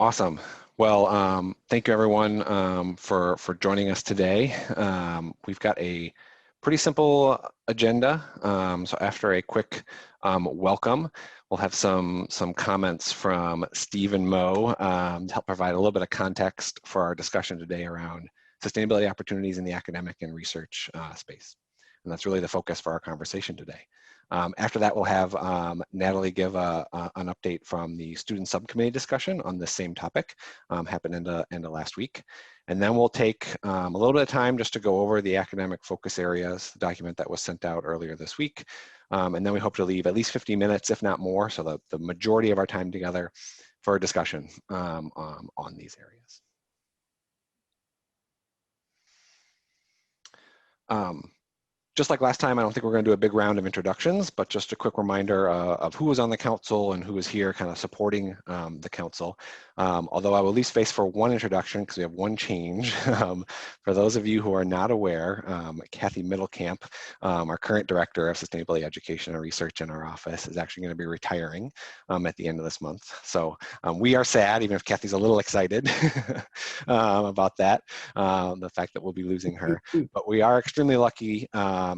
Awesome. Well, thank you everyone for joining us today. We've got a pretty simple agenda. So after a quick welcome, we'll have some comments from Steve and Mo to help provide a little bit of context for our discussion today around sustainability opportunities in the academic and research space. And that's really the focus for our conversation today. After that, we'll have Natalie give an update from the student subcommittee discussion on this same topic, happened end of last week. And then we'll take a little bit of time just to go over the academic focus areas, the document that was sent out earlier this week. And then we hope to leave at least 50 minutes, if not more, so the majority of our time together for a discussion on these areas. Just like last time, I don't think we're going to do a big round of introductions, but just a quick reminder of who was on the council and who was here kind of supporting the council. Although I will at least face for one introduction because we have one change. For those of you who are not aware, Kathy Middlecamp, our current Director of Sustainability Education and Research in our office, is actually going to be retiring at the end of this month. So we are sad, even if Kathy's a little excited about that, the fact that we'll be losing her. But we are extremely lucky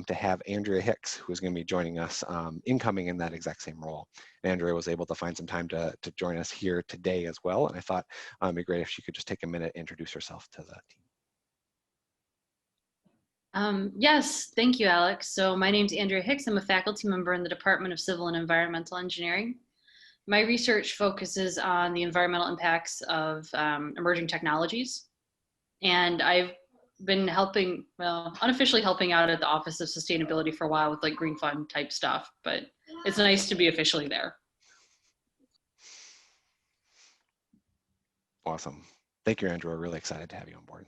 to have Andrea Hicks, who is going to be joining us incoming in that exact same role. Andrea was able to find some time to join us here today as well, and I thought it'd be great if she could just take a minute and introduce herself to the team. Yes, thank you, Alex. So my name's Andrea Hicks. I'm a faculty member in the Department of Civil and Environmental Engineering. My research focuses on the environmental impacts of emerging technologies. And I've been helping, well, unofficially helping out at the Office of Sustainability for a while with like Green Fund type stuff, but it's nice to be officially there. Awesome. Thank you, Andrew. We're really excited to have you on board.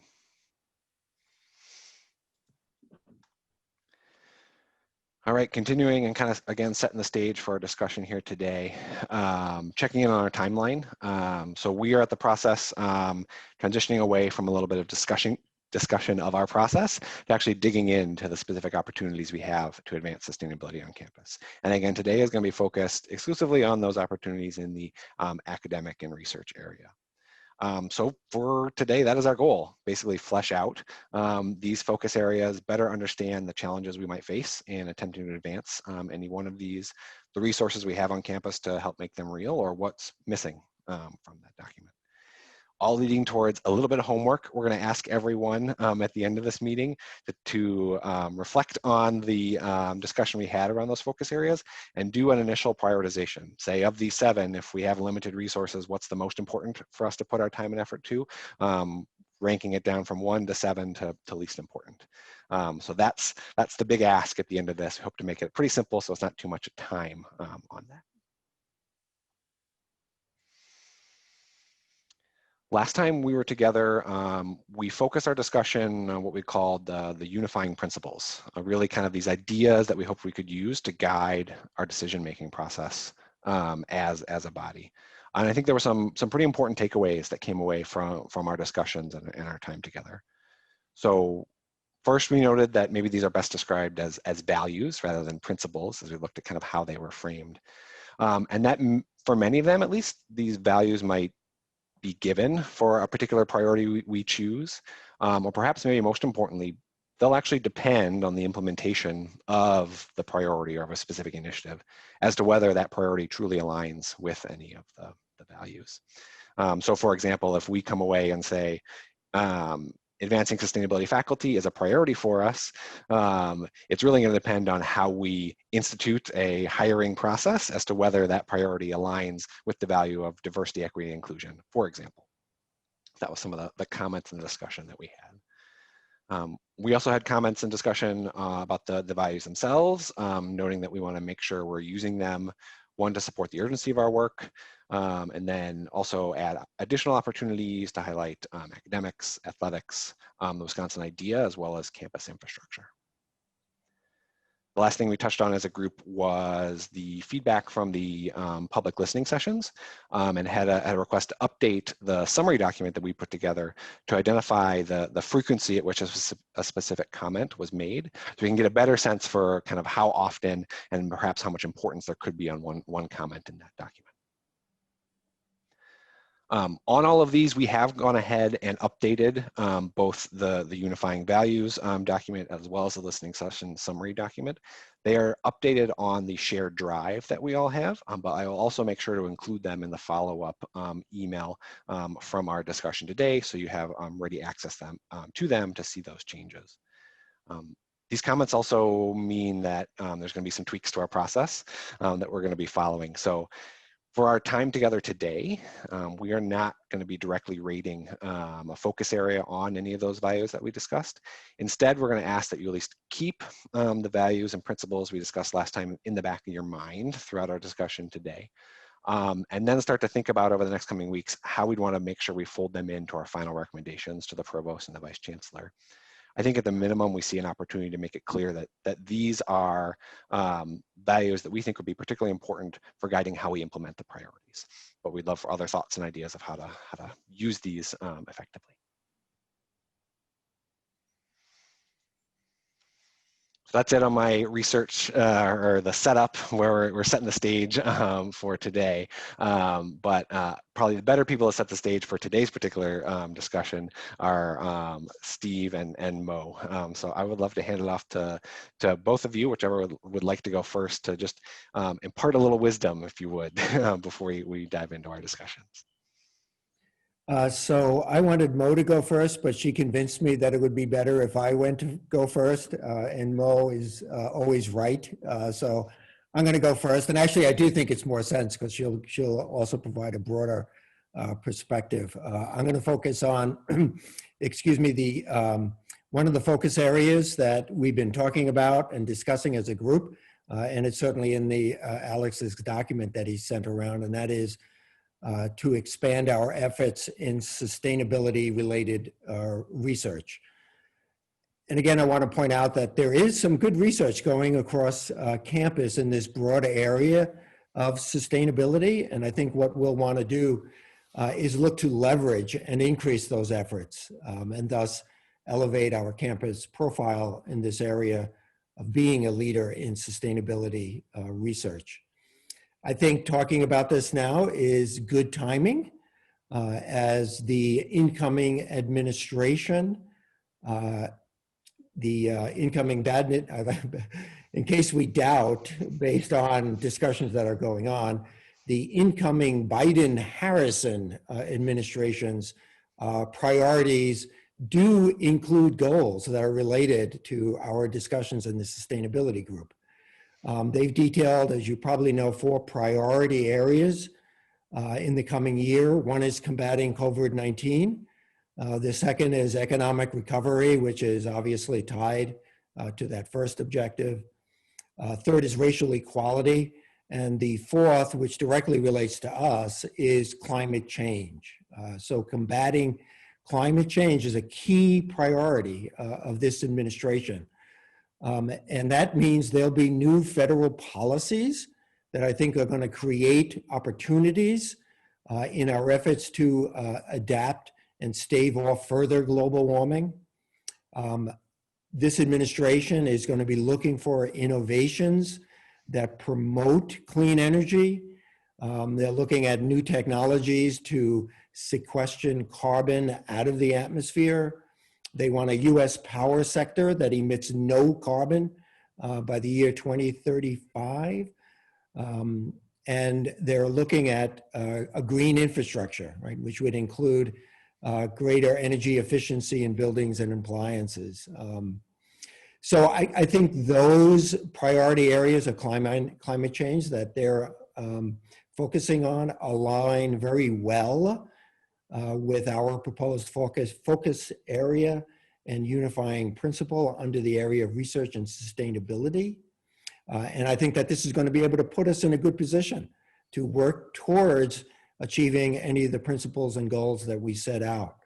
All right, continuing and kind of, again, setting the stage for our discussion here today, checking in on our timeline. So we are at the process transitioning away from a little bit of discussion of our process to actually digging into the specific opportunities we have to advance sustainability on campus. And again, today is going to be focused exclusively on those opportunities in the academic and research area. So for today, that is our goal, basically flesh out these focus areas, better understand the challenges we might face in attempting to advance any one of these, the resources we have on campus to help make them real, or what's missing from that document. All leading towards a little bit of homework. We're going to ask everyone at the end of this meeting to reflect on the discussion we had around those focus areas and do an initial prioritization. Say of these 7, if we have limited resources, what's the most important for us to put our time and effort to? Ranking it down from 1 to 7 to least important. So that's the big ask at the end of this. We hope to make it pretty simple so it's not too much time on that. Last time we were together, we focused our discussion on what we called the unifying principles, really kind of these ideas that we hoped we could use to guide our decision-making process as a body. And I think there were some pretty important takeaways that came away from our discussions and our time together. So first, we noted that maybe these are best described as values rather than principles, as we looked at kind of how they were framed. And that for many of them, at least, these values might be given for a particular priority we choose, or perhaps maybe most importantly, they'll actually depend on the implementation of the priority or of a specific initiative as to whether that priority truly aligns with any of the values. So for example, if we come away and say, advancing sustainability faculty is a priority for us, it's really going to depend on how we institute a hiring process as to whether that priority aligns with the value of diversity, equity, and inclusion, for example. That was some of the comments in the discussion that we had. We also had comments and discussion about the values themselves, noting that we want to make sure we're using them, one, to support the urgency of our work, and then also add additional opportunities to highlight academics, athletics, the Wisconsin idea, as well as campus infrastructure. The last thing we touched on as a group was the feedback from the public listening sessions, and had a request to update the summary document that we put together to identify the frequency at which a specific comment was made, so we can get a better sense for kind of how often and perhaps how much importance there could be on one comment in that document. On all of these, we have gone ahead and updated both the unifying values document as well as the listening session summary document. They are updated on the shared drive that we all have, but I will also make sure to include them in the follow-up email from our discussion today, so you have ready access to them to see those changes. These comments also mean that there's going to be some tweaks to our process that we're going to be following. So for our time together today, we are not going to be directly rating a focus area on any of those values that we discussed. Instead, we're going to ask that you at least keep the values and principles we discussed last time in the back of your mind throughout our discussion today. And then start to think about over the next coming weeks how we'd want to make sure we fold them into our final recommendations to the provost and the vice chancellor. I think at the minimum, we see an opportunity to make it clear that these are values that we think would be particularly important for guiding how we implement the priorities. But we'd love for other thoughts and ideas of how to use these effectively. So that's it on my research or the setup where we're setting the stage for today. But probably the better people to set the stage for today's particular discussion are Steve and Mo. So I would love to hand it off to both of you, whichever would like to go first, to just impart a little wisdom, if you would, before we dive into our discussions. So I wanted Mo to go first, but she convinced me that it would be better if I went to go first, and Mo is always right. So I'm going to go first. And actually, I do think it's more sense because she'll also provide a broader perspective. I'm going to focus on, excuse me, one of the focus areas that we've been talking about and discussing as a group, and it's certainly in the Alex's document that he sent around, and that is to expand our efforts in sustainability-related research. And again, I want to point out that there is some good research going across campus in this broader area of sustainability. And I think what we'll want to do is look to leverage and increase those efforts and thus elevate our campus profile in this area of being a leader in sustainability research. I think talking about this now is good timing as the incoming administration, in case we doubt, based on discussions that are going on, the incoming Biden-Harrison administration's priorities do include goals that are related to our discussions in the sustainability group. They've detailed, as you probably know, 4 priority areas in the coming year. One is combating COVID-19. The second is economic recovery, which is obviously tied to that first objective. Third is racial equality. And the fourth, which directly relates to us, is climate change. So combating climate change is a key priority of this administration. And that means there'll be new federal policies that I think are going to create opportunities in our efforts to adapt and stave off further global warming. This administration is going to be looking for innovations that promote clean energy. They're looking at new technologies to sequester carbon out of the atmosphere. They want a US power sector that emits no carbon by the year 2035. And they're looking at a green infrastructure, right, which would include greater energy efficiency in buildings and appliances. So I think those priority areas of climate change that they're focusing on align very well with our proposed focus area and unifying principle under the area of research and sustainability. And I think that this is going to be able to put us in a good position to work towards achieving any of the principles and goals that we set out,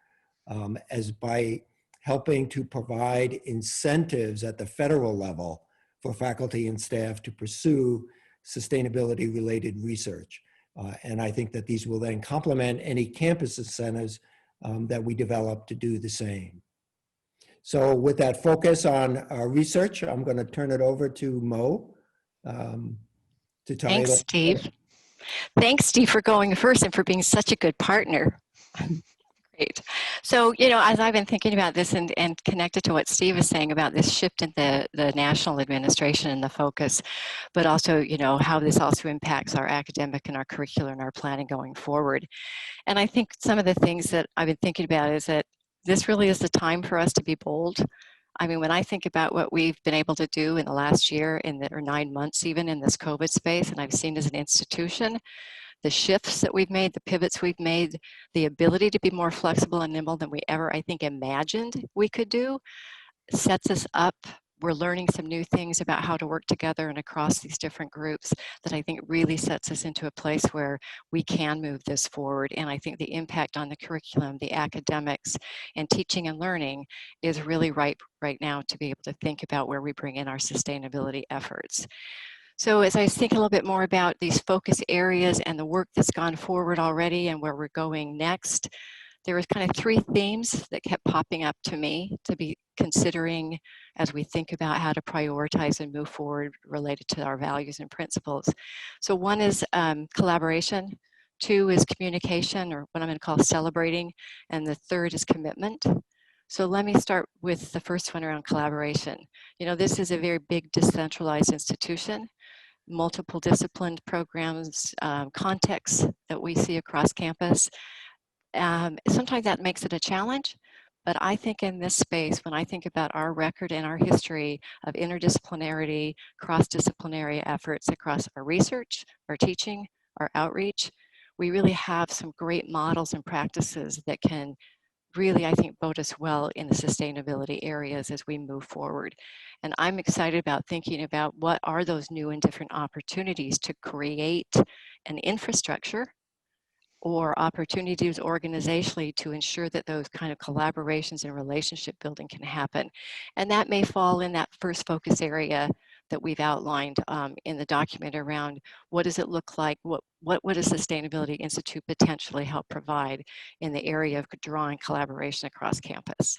as by helping to provide incentives at the federal level for faculty and staff to pursue sustainability-related research. And I think that these will then complement any campus incentives that we develop to do the same. So with that focus on research, I'm going to turn it over to Mo to tie Thanks, it up. Steve. Thanks, Steve, for going first and for being such a good partner. Great. So, you know, as I've been thinking about this and connected to what Steve is saying about this shift in the national administration and the focus, but also, you know, how this also impacts our academic and our curricular and our planning going forward. And I think some of the things that I've been thinking about is that this really is the time for us to be bold. I mean, when I think about what we've been able to do in the last year, or 9 months even in this COVID space, and I've seen as an institution, the shifts that we've made, the pivots we've made, the ability to be more flexible and nimble than we ever, I think, imagined we could do, sets us up. We're learning some new things about how to work together and across these different groups that I think really sets us into a place where we can move this forward. And I think the impact on the curriculum, the academics, and teaching and learning is really ripe right now to be able to think about where we bring in our sustainability efforts. So as I was thinking a little bit more about these focus areas and the work that's gone forward already and where we're going next, there was kind of 3 themes that kept popping up to me to be considering as we think about how to prioritize and move forward related to our values and principles. So one is collaboration, 2 is communication, or what I'm going to call celebrating, and the 3rd is commitment. So let me start with the first one around collaboration. You know, this is a very big decentralized institution, multiple disciplined programs, contexts that we see across campus. Sometimes that makes it a challenge, but I think in this space, when I think about our record and our history of interdisciplinarity, cross-disciplinary efforts across our research, our teaching, our outreach, we really have some great models and practices that can really, I think, bode us well in the sustainability areas as we move forward. And I'm excited about thinking about what are those new and different opportunities to create an infrastructure or opportunities organizationally to ensure that those kind of collaborations and relationship building can happen. And that may fall in that first focus area that we've outlined in the document around what does it look like, what would a Sustainability Institute potentially help provide in the area of drawing collaboration across campus.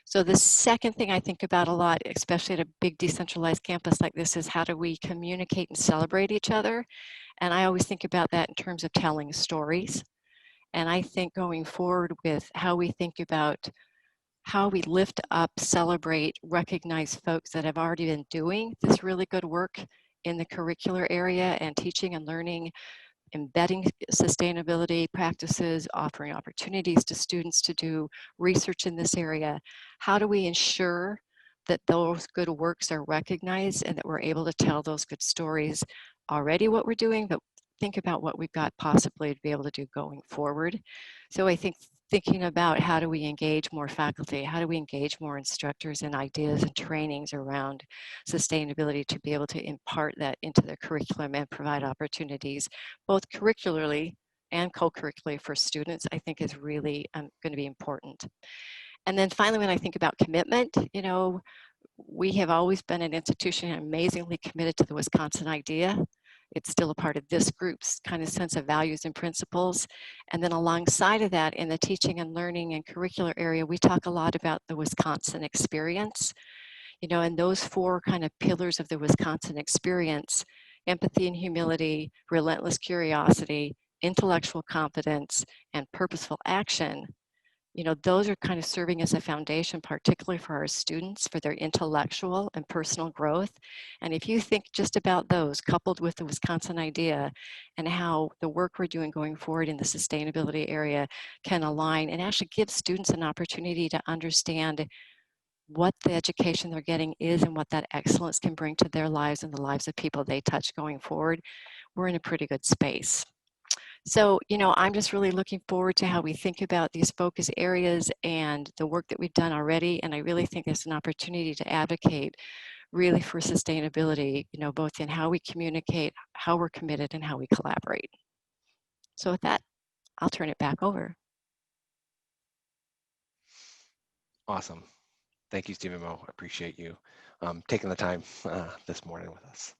So the second thing I think about a lot, especially at a big decentralized campus like this, is how do we communicate and celebrate each other? And I always think about that in terms of telling stories. And I think going forward with how we think about how we lift up, celebrate, recognize folks that have already been doing this really good work in the curricular area and teaching and learning, embedding sustainability practices, offering opportunities to students to do research in this area. How do we ensure that those good works are recognized and that we're able to tell those good stories already what we're doing, but think about what we've got possibly to be able to do going forward. So I think thinking about how do we engage more faculty, how do we engage more instructors in ideas and trainings around sustainability to be able to impart that into the curriculum and provide opportunities, both curricularly and co-curricularly for students, I think is really going to be important. And then finally, when I think about commitment, you know, we have always been an institution amazingly committed to the Wisconsin idea. It's still a part of this group's kind of sense of values and principles. And then alongside of that, in the teaching and learning and curricular area, we talk a lot about the Wisconsin experience. You know, and those 4 kind of pillars of the Wisconsin experience, empathy and humility, relentless curiosity, intellectual competence, and purposeful action, you know, those are kind of serving as a foundation, particularly for our students, for their intellectual and personal growth. And if you think just about those, coupled with the Wisconsin idea and how the work we're doing going forward in the sustainability area can align and actually give students an opportunity to understand what the education they're getting is and what that excellence can bring to their lives and the lives of people they touch going forward, we're in a pretty good space. So, you know, I'm just really looking forward to how we think about these focus areas and the work that we've done already. And I really think there's an opportunity to advocate really for sustainability, you know, both in how we communicate, how we're committed, and how we collaborate. So with that, I'll turn it back over. Awesome. Thank you, Stephen Mo. I appreciate you taking the time this morning with us.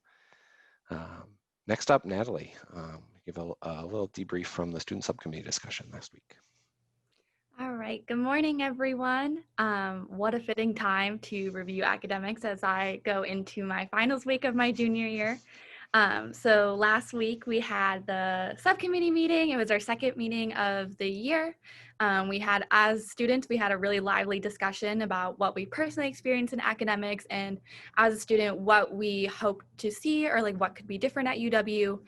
Next up, Natalie, give a little debrief from the student subcommittee discussion last week. All right, good morning, everyone. What a fitting time to review academics as I go into my finals week of my junior year. So last week we had the subcommittee meeting. It was our second meeting of the year. As students, we had a really lively discussion about what we personally experienced in academics, and as a student, what we hope to see or like what could be different at UW.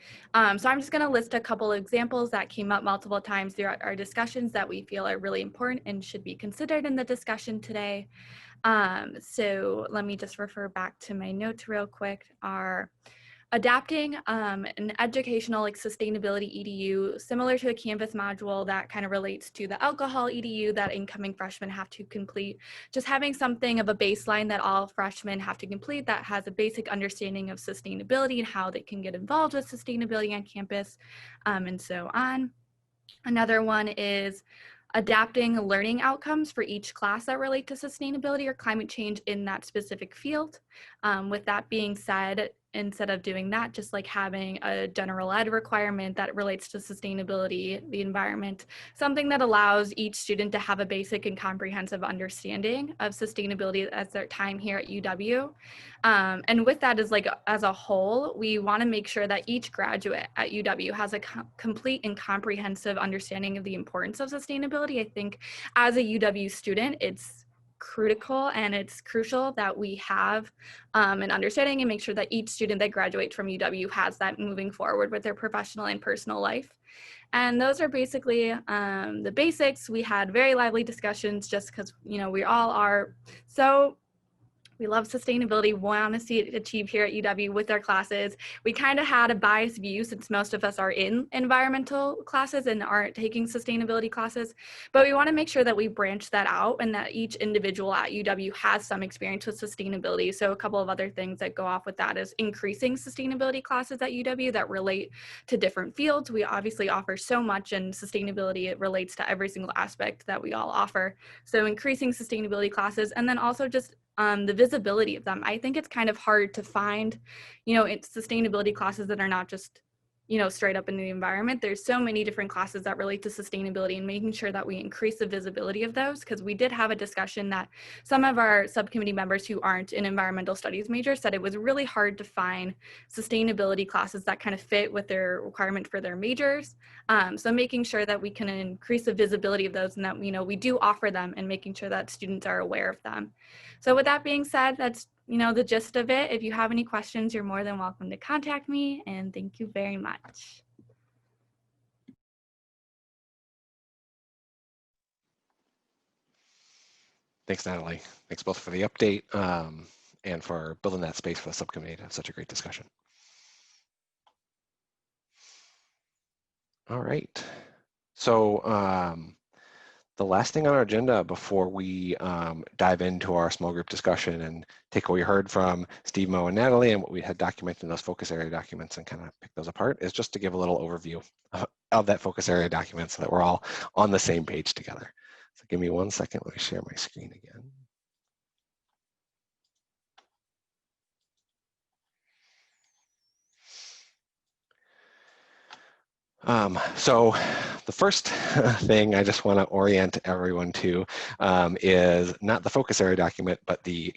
So I'm just going to list a couple of examples that came up multiple times throughout our discussions that we feel are really important and should be considered in the discussion today. So let me just refer back to my notes real quick. Adapting an educational like sustainability EDU similar to a Canvas module that kind of relates to the alcohol EDU that incoming freshmen have to complete. Just having something of a baseline that all freshmen have to complete that has a basic understanding of sustainability and how they can get involved with sustainability on campus, and so on. Another one is adapting learning outcomes for each class that relate to sustainability or climate change in that specific field. With that being said, instead of doing that, just like having a general ed requirement that relates to sustainability, the environment, something that allows each student to have a basic and comprehensive understanding of sustainability as their time here at UW. And with that is like, as a whole, we want to make sure that each graduate at UW has a complete and comprehensive understanding of the importance of sustainability. I think as a UW student, it's critical and it's crucial that we have an understanding and make sure that each student that graduates from UW has that moving forward with their professional and personal life. And those are basically the basics. We had very lively discussions just because, you know, we all are we love sustainability, want to see it achieved here at UW with our classes. We kind of had a biased view since most of us are in environmental classes and aren't taking sustainability classes, but we want to make sure that we branch that out and that each individual at UW has some experience with sustainability. So a couple of other things that go off with that is increasing sustainability classes at UW that relate to different fields. We obviously offer so much, and sustainability, it relates to every single aspect that we all offer. So increasing sustainability classes, and then also just the visibility of them. I think it's kind of hard to find, you know, sustainability classes that are not just, you know, straight up in the environment. There's so many different classes that relate to sustainability, and making sure that we increase the visibility of those, because we did have a discussion that some of our subcommittee members who aren't in environmental studies majors said it was really hard to find sustainability classes that kind of fit with their requirement for their majors. So making sure that we can increase the visibility of those and that, you know, we do offer them, and making sure that students are aware of them. So with that being said, that's, you know, the gist of it. If you have any questions, you're more than welcome to contact me, and thank you very much. Thanks, Natalie. Thanks both for the update and for building that space for the subcommittee to have such a great discussion. All right. So the last thing on our agenda before we dive into our small group discussion and take what we heard from Steve, Mo, and Natalie and what we had documented in those focus area documents and kind of pick those apart is just to give a little overview of that focus area document so that we're all on the same page together. So give me 1 second, let me share my screen again. So the first thing I just want to orient everyone to is not the focus area document, but the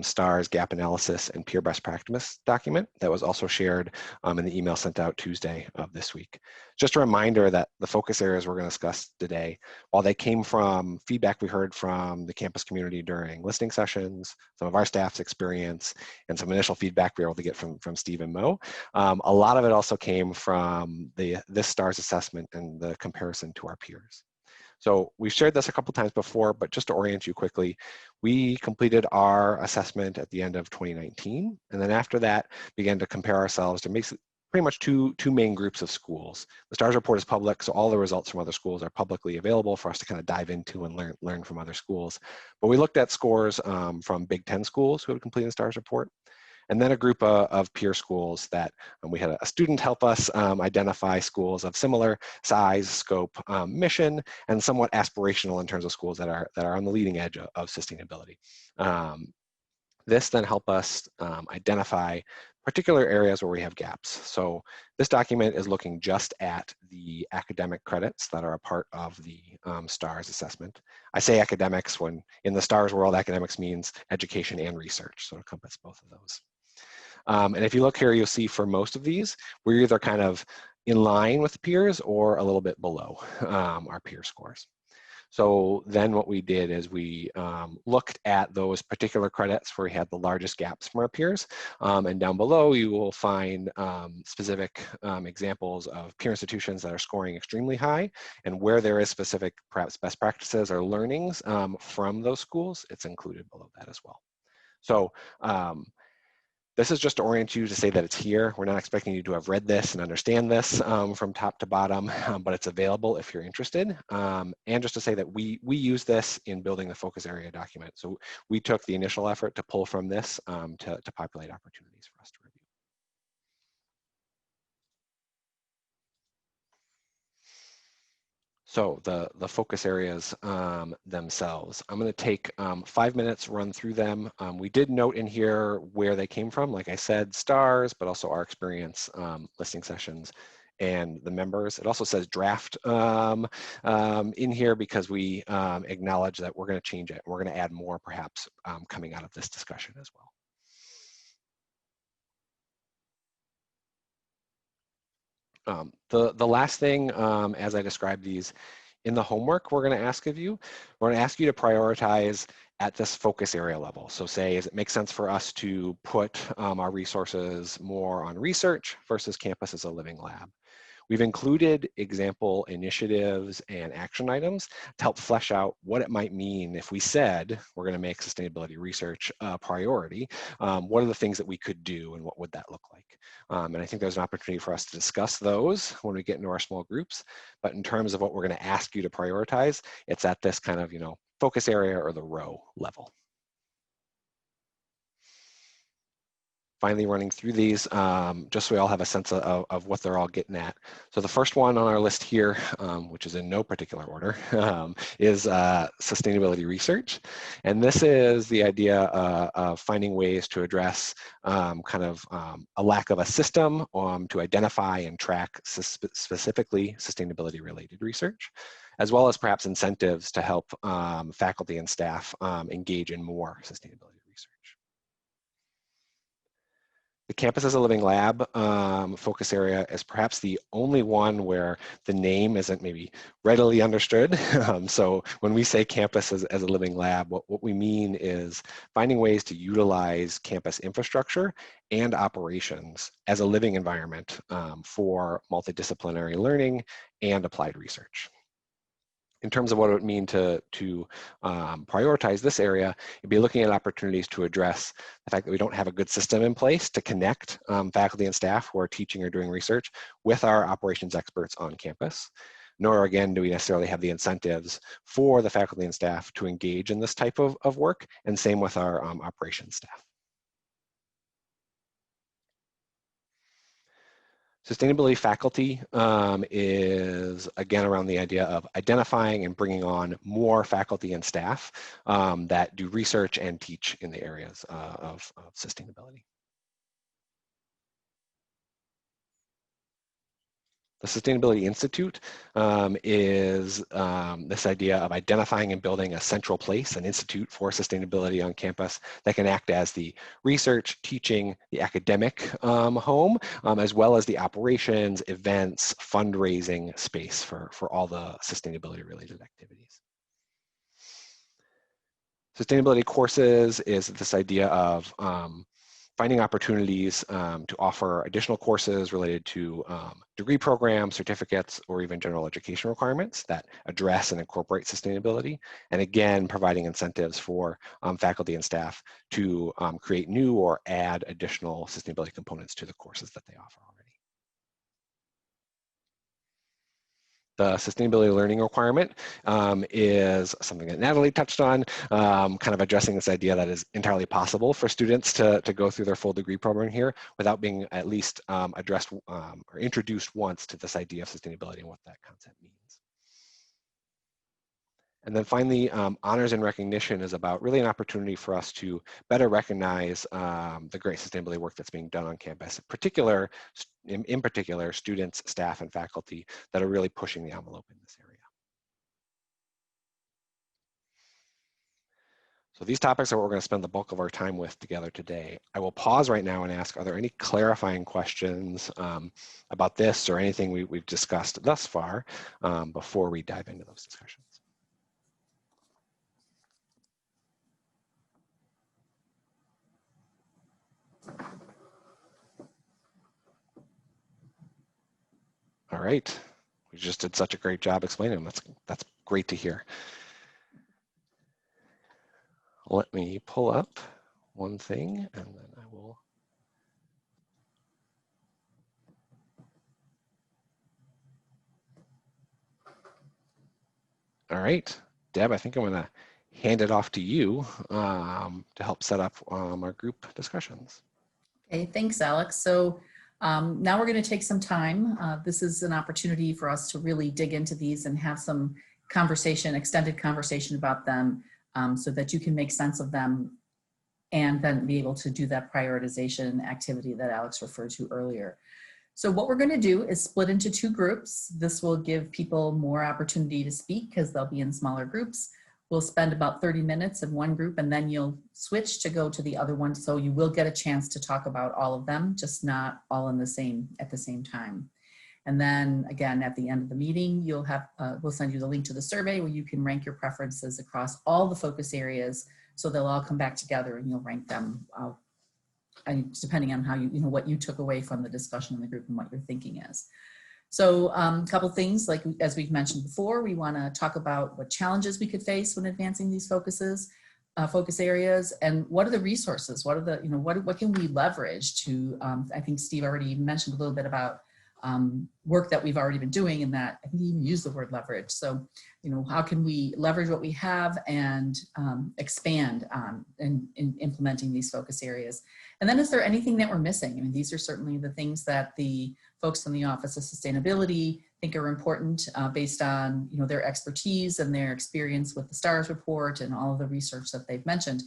STARS gap analysis and peer best practice document that was also shared in the email sent out Tuesday of this week. Just a reminder that the focus areas we're going to discuss today, while they came from feedback we heard from the campus community during listening sessions, some of our staff's experience, and some initial feedback we were able to get from Steve and Mo, a lot of it also came from this STARS assessment and the comparison to our peers. So we've shared this a couple times before, but just to orient you quickly, we completed our assessment at the end of 2019, and then after that began to compare ourselves to make pretty much two main groups of schools. The STARS report is public, so all the results from other schools are publicly available for us to kind of dive into and learn from other schools. But we looked at scores from Big Ten schools who had completed the STARS report, and then a group of peer schools that we had a student help us identify schools of similar size, scope, mission, and somewhat aspirational in terms of schools that are on the leading edge of sustainability. This then helped us identify particular areas where we have gaps. So this document is looking just at the academic credits that are a part of the STARS assessment. I say academics when in the STARS world, academics means education and research, so encompass both of those. And if you look here, you'll see for most of these, we're either kind of in line with peers or a little bit below our peer scores. So then what we did is we looked at those particular credits where we had the largest gaps from our peers. And down below, you will find specific examples of peer institutions that are scoring extremely high, and where there is specific perhaps best practices or learnings from those schools, it's included below that as well. So this is just to orient you to say that it's here. We're not expecting you to have read this and understand this from top to bottom, but it's available if you're interested. And just to say that we use this in building the focus area document. So we took the initial effort to pull from this to populate opportunities for us to review. So the focus areas themselves, I'm going to take 5 minutes, run through them. We did note in here where they came from, like I said, STARS, but also our experience listening sessions and the members. It also says draft in here because we acknowledge that we're going to change it. We're going to add more perhaps coming out of this discussion as well. The last thing, as I describe these, in the homework we're going to ask of you, we're going to ask you to prioritize at this focus area level. So say, does it make sense for us to put our resources more on research versus campus as a living lab? We've included example initiatives and action items to help flesh out what it might mean if we said we're going to make sustainability research a priority. What are the things that we could do and what would that look like? And I think there's an opportunity for us to discuss those when we get into our small groups. But in terms of what we're going to ask you to prioritize, it's at this kind of, focus area or the row level. Finally, running through these, just so we all have a sense of what they're all getting at. So the first one on our list here, which is in no particular order, is sustainability research. And this is the idea of finding ways to address a lack of a system to identify and track specifically sustainability related research, as well as perhaps incentives to help faculty and staff engage in more sustainability research. The campus as a living lab focus area is perhaps the only one where the name isn't maybe readily understood. So when we say campus as a living lab, what we mean is finding ways to utilize campus infrastructure and operations as a living environment for multidisciplinary learning and applied research. In terms of what it would mean to prioritize this area, you'd be looking at opportunities to address the fact that we don't have a good system in place to connect faculty and staff who are teaching or doing research with our operations experts on campus. Nor, again, do we necessarily have the incentives for the faculty and staff to engage in this type of work, and same with our operations staff. Sustainability faculty is, again, around the idea of identifying and bringing on more faculty and staff that do research and teach in the areas of sustainability. The Sustainability Institute is this idea of identifying and building a central place, an institute for sustainability on campus that can act as the research, teaching, the academic home, as well as the operations, events, fundraising space for all the sustainability related activities. Sustainability courses is this idea of finding opportunities to offer additional courses related to degree programs, certificates, or even general education requirements that address and incorporate sustainability. And again, providing incentives for faculty and staff to create new or add additional sustainability components to the courses that they offer already. The sustainability learning requirement is something that Natalie touched on, kind of addressing this idea that is entirely possible for students to go through their full degree program here without being at least addressed or introduced once to this idea of sustainability and what that concept means. And then finally, honors and recognition is about really an opportunity for us to better recognize the great sustainability work that's being done on campus, in particular, students, staff, and faculty that are really pushing the envelope in this area. So these topics are what we're going to spend the bulk of our time with together today. I will pause right now and ask, are there any clarifying questions about this or anything we've discussed thus far before we dive into those discussions? All right, we just did such a great job explaining them. That's great to hear. Let me pull up one thing and then I will. All right, Deb, I think I'm going to hand it off to you to help set up our group discussions. Okay, thanks, Alex. So now we're going to take some time. This is an opportunity for us to really dig into these and have some conversation, extended conversation about them so that you can make sense of them and then be able to do that prioritization activity that Alex referred to earlier. So what we're going to do is split into two groups. This will give people more opportunity to speak because they'll be in smaller groups. We'll spend about 30 minutes in one group and then you'll switch to go to the other one. So you will get a chance to talk about all of them, just not all at the same time. And then again, at the end of the meeting, you'll have, we'll send you the link to the survey where you can rank your preferences across all the focus areas. So they'll all come back together and you'll rank them and depending on how you know what you took away from the discussion in the group and what your thinking is. So a couple things, like as we've mentioned before, we want to talk about what challenges we could face when advancing these focus areas, and what are the resources, what are the, what can we leverage to, I think Steve already mentioned a little bit about work that we've already been doing, and that I think he even used the word leverage. So, how can we leverage what we have and expand on in implementing these focus areas? And then is there anything that we're missing? I mean, these are certainly the things that the folks in the Office of Sustainability think are important based on, their expertise and their experience with the STARS report and all of the research that they've mentioned.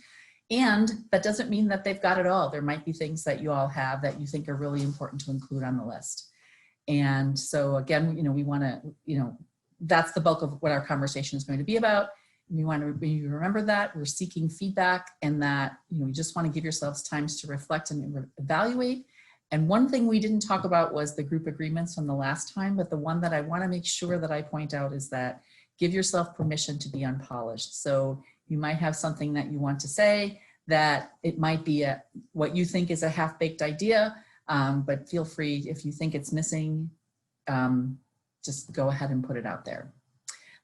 And that doesn't mean that they've got it all. There might be things that you all have that you think are really important to include on the list. And so again, we want to, that's the bulk of what our conversation is going to be about. We want to remember that we're seeking feedback and that, you just want to give yourselves times to reflect and evaluate. And one thing we didn't talk about was the group agreements from the last time, but the one that I want to make sure that I point out is that give yourself permission to be unpolished. So you might have something that you want to say that it might be what you think is a half-baked idea, but feel free, if you think it's missing, just go ahead and put it out there.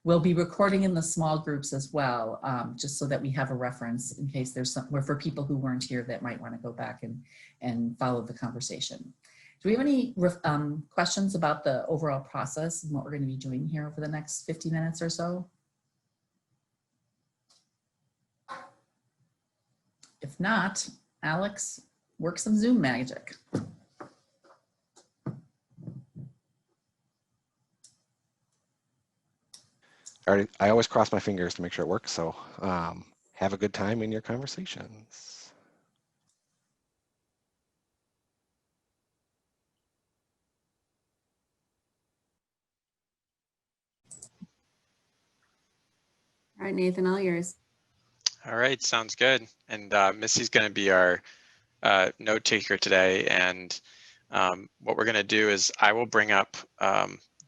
We'll be recording in the small groups as well, just so that we have a reference in case there's some, for people who weren't here that might want to go back and follow the conversation. Do we have any questions about the overall process and what we're going to be doing here over the next 50 minutes or so? If not, Alex, work some Zoom magic. I always cross my fingers to make sure it works, so have a good time in your conversations. All right, Nathan, all yours. All right, sounds good. And Missy's going to be our note taker today. And what we're going to do is I will bring up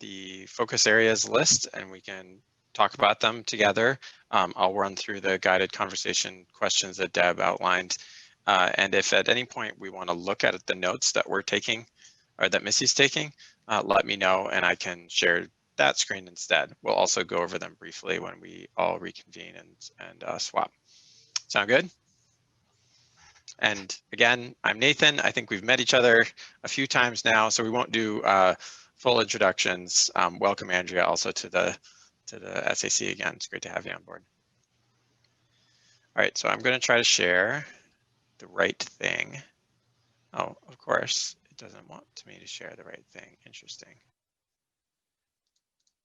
the focus areas list and we can talk about them together. I'll run through the guided conversation questions that Deb outlined. And if at any point we want to look at the notes that we're taking or that Missy's taking, let me know and I can share that screen instead. We'll also go over them briefly when we all reconvene and swap. Sound good? And again, I'm Nathan. I think we've met each other a few times now, so we won't do full introductions. Welcome, Andrea, also to the SAC again. It's great to have you on board. All right, so I'm going to try to share the right thing. Oh, of course, it doesn't want me to share the right thing. Interesting.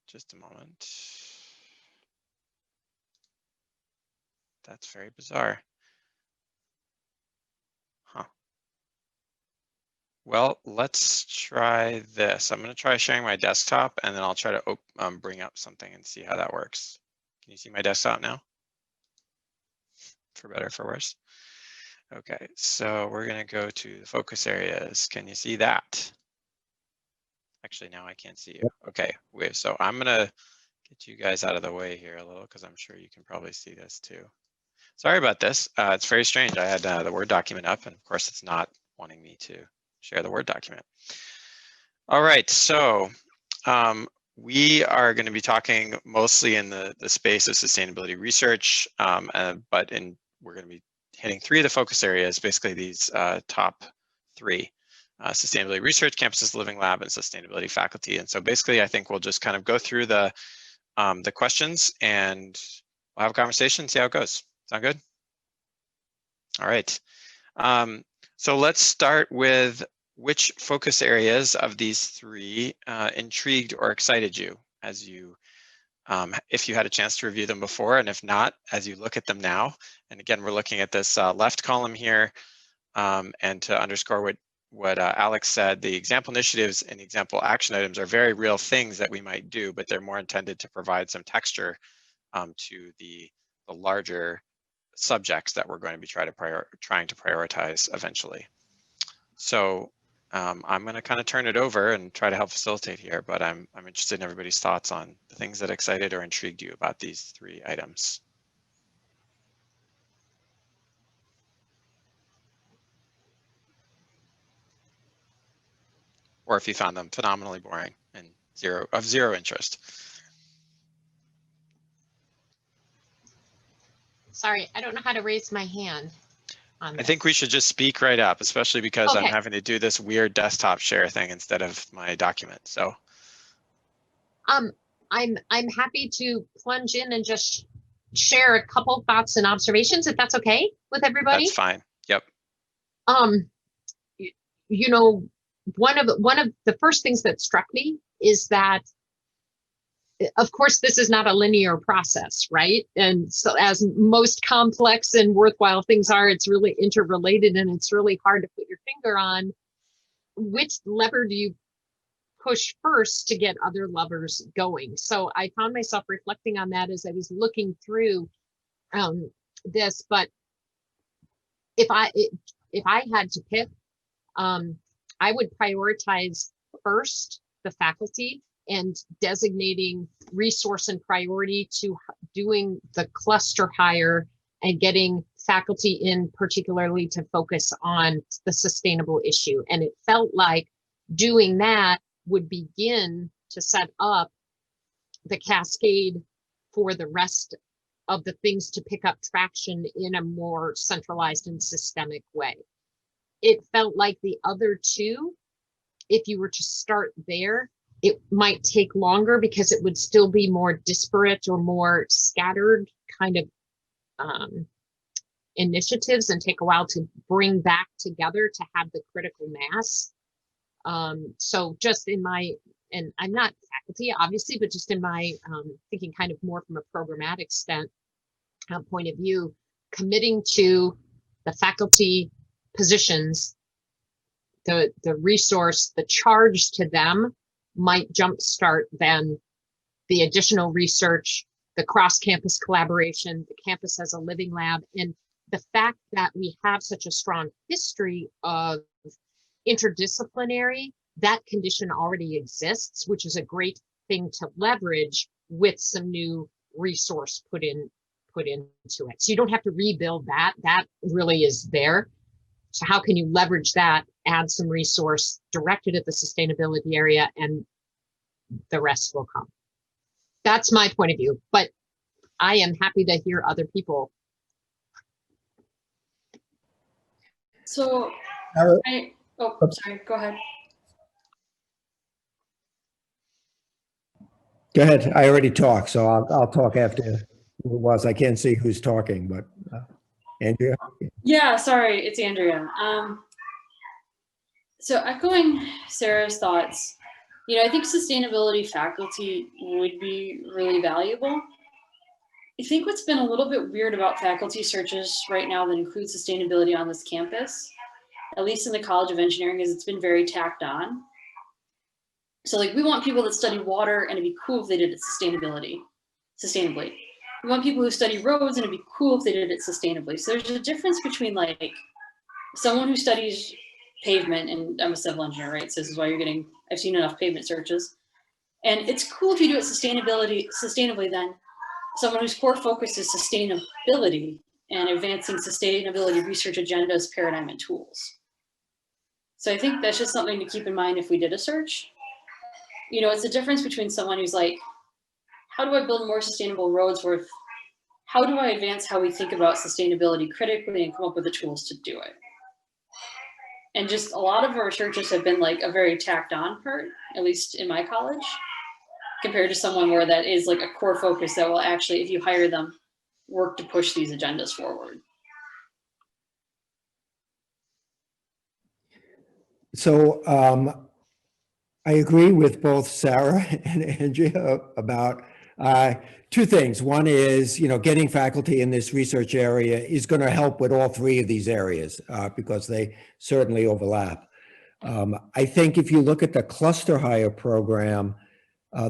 Just a moment. That's very bizarre. Huh. Well, let's try this. I'm going to try sharing my desktop and then I'll try to bring up something and see how that works. Can you see my desktop now? for better or for worse. Okay, so we're gonna go to the focus areas. Can you see that? Actually, now I can't see you. Okay, wait, so I'm gonna get you guys out of the way here a little because I'm sure you can probably see this too. Sorry about this. It's very strange. I had the Word document up, and of course it's not wanting me to share the Word document. All right, so we are going to be talking mostly in the space of sustainability research, but we're going to be hitting 3 of the focus areas, basically these top 3. Sustainability research, campuses, living lab, and sustainability faculty. And so basically, I think we'll just kind of go through the questions and we'll have a conversation, see how it goes. Sound good? All right. So let's start with which focus areas of these 3 intrigued or excited you as you, if you had a chance to review them before, and if not, as you look at them now. And again, we're looking at this left column here, and to underscore what Alex said, the example initiatives and example action items are very real things that we might do, but they're more intended to provide some texture to the larger subjects that we're going to be trying to prioritize eventually. So I'm going to kind of turn it over and try to help facilitate here, but I'm interested in everybody's thoughts on the things that excited or intrigued you about these 3 items. Or if you found them phenomenally boring and of zero interest. Sorry, I don't know how to raise my hand on this. I think we should just speak right up, especially because Okay. I'm having to do this weird desktop share thing instead of my document. So I'm happy to plunge in and just share a couple thoughts and observations, if that's okay with everybody. that's fine. Yep. You know, one of the first things that struck me is that, of course, this is not a linear process, right? And so as most complex and worthwhile things are, it's really interrelated, and it's really hard to put your finger on which lever do you push first to get other levers going. So I found myself reflecting on that as I was looking through this. But if I had to pick, I would prioritize first the faculty and designating resource and priority to doing the cluster hire and getting faculty in particularly to focus on the sustainable issue. And it felt like doing that would begin to set up the cascade for the rest of the things to pick up traction in a more centralized and systemic way. It felt like the other 2, if you were to start there, it might take longer because it would still be more disparate or more scattered kind of initiatives and take a while to bring back together to have the critical mass. So just in my, and I'm not faculty obviously, but just in my thinking kind of more from a programmatic point of view, committing to the faculty positions, the resource, the charge to them might jumpstart then the additional research, the cross-campus collaboration, the campus as a living lab, and the fact that we have such a strong history of interdisciplinary, that condition already exists, which is a great thing to leverage with some new resource put into it. So you don't have to rebuild that. That really is there. So how can you leverage that, add some resource directed at the sustainability area, and the rest will come. That's my point of view, but I am happy to hear other people. So sorry, go ahead. Go ahead. I already talked, so I'll talk after who it was. I can't see who's talking, but Andrea? Yeah, sorry, it's Andrea. So echoing Sarah's thoughts, I think sustainability faculty would be really valuable. I think what's been a little bit weird about faculty searches right now that include sustainability on this campus, at least in the College of Engineering, is it's been very tacked on. So like we want people that study water, and it'd be cool if they did it sustainably. we want people who study roads, and it'd be cool if they did it sustainably. So there's a difference between like someone who studies pavement, and I'm a civil engineer, right? So this is why you're getting, I've seen enough pavement searches. And it's cool if you do it sustainably then. Someone whose core focus is sustainability and advancing sustainability research agendas, paradigm, and tools. So I think that's just something to keep in mind if we did a search. You know, it's the difference between someone who's like, how do I build more sustainable roads with, how do I advance how we think about sustainability critically and come up with the tools to do it? And just a lot of our searches have been like a very tacked on part, at least in my college, compared to someone where that is like a core focus that will actually, if you hire them, work to push these agendas forward. So I agree with both Sarah and Andrea about two things. One is, you know, getting faculty in this research area is going to help with all three of these areas because they certainly overlap. I think if you look at the cluster hire program,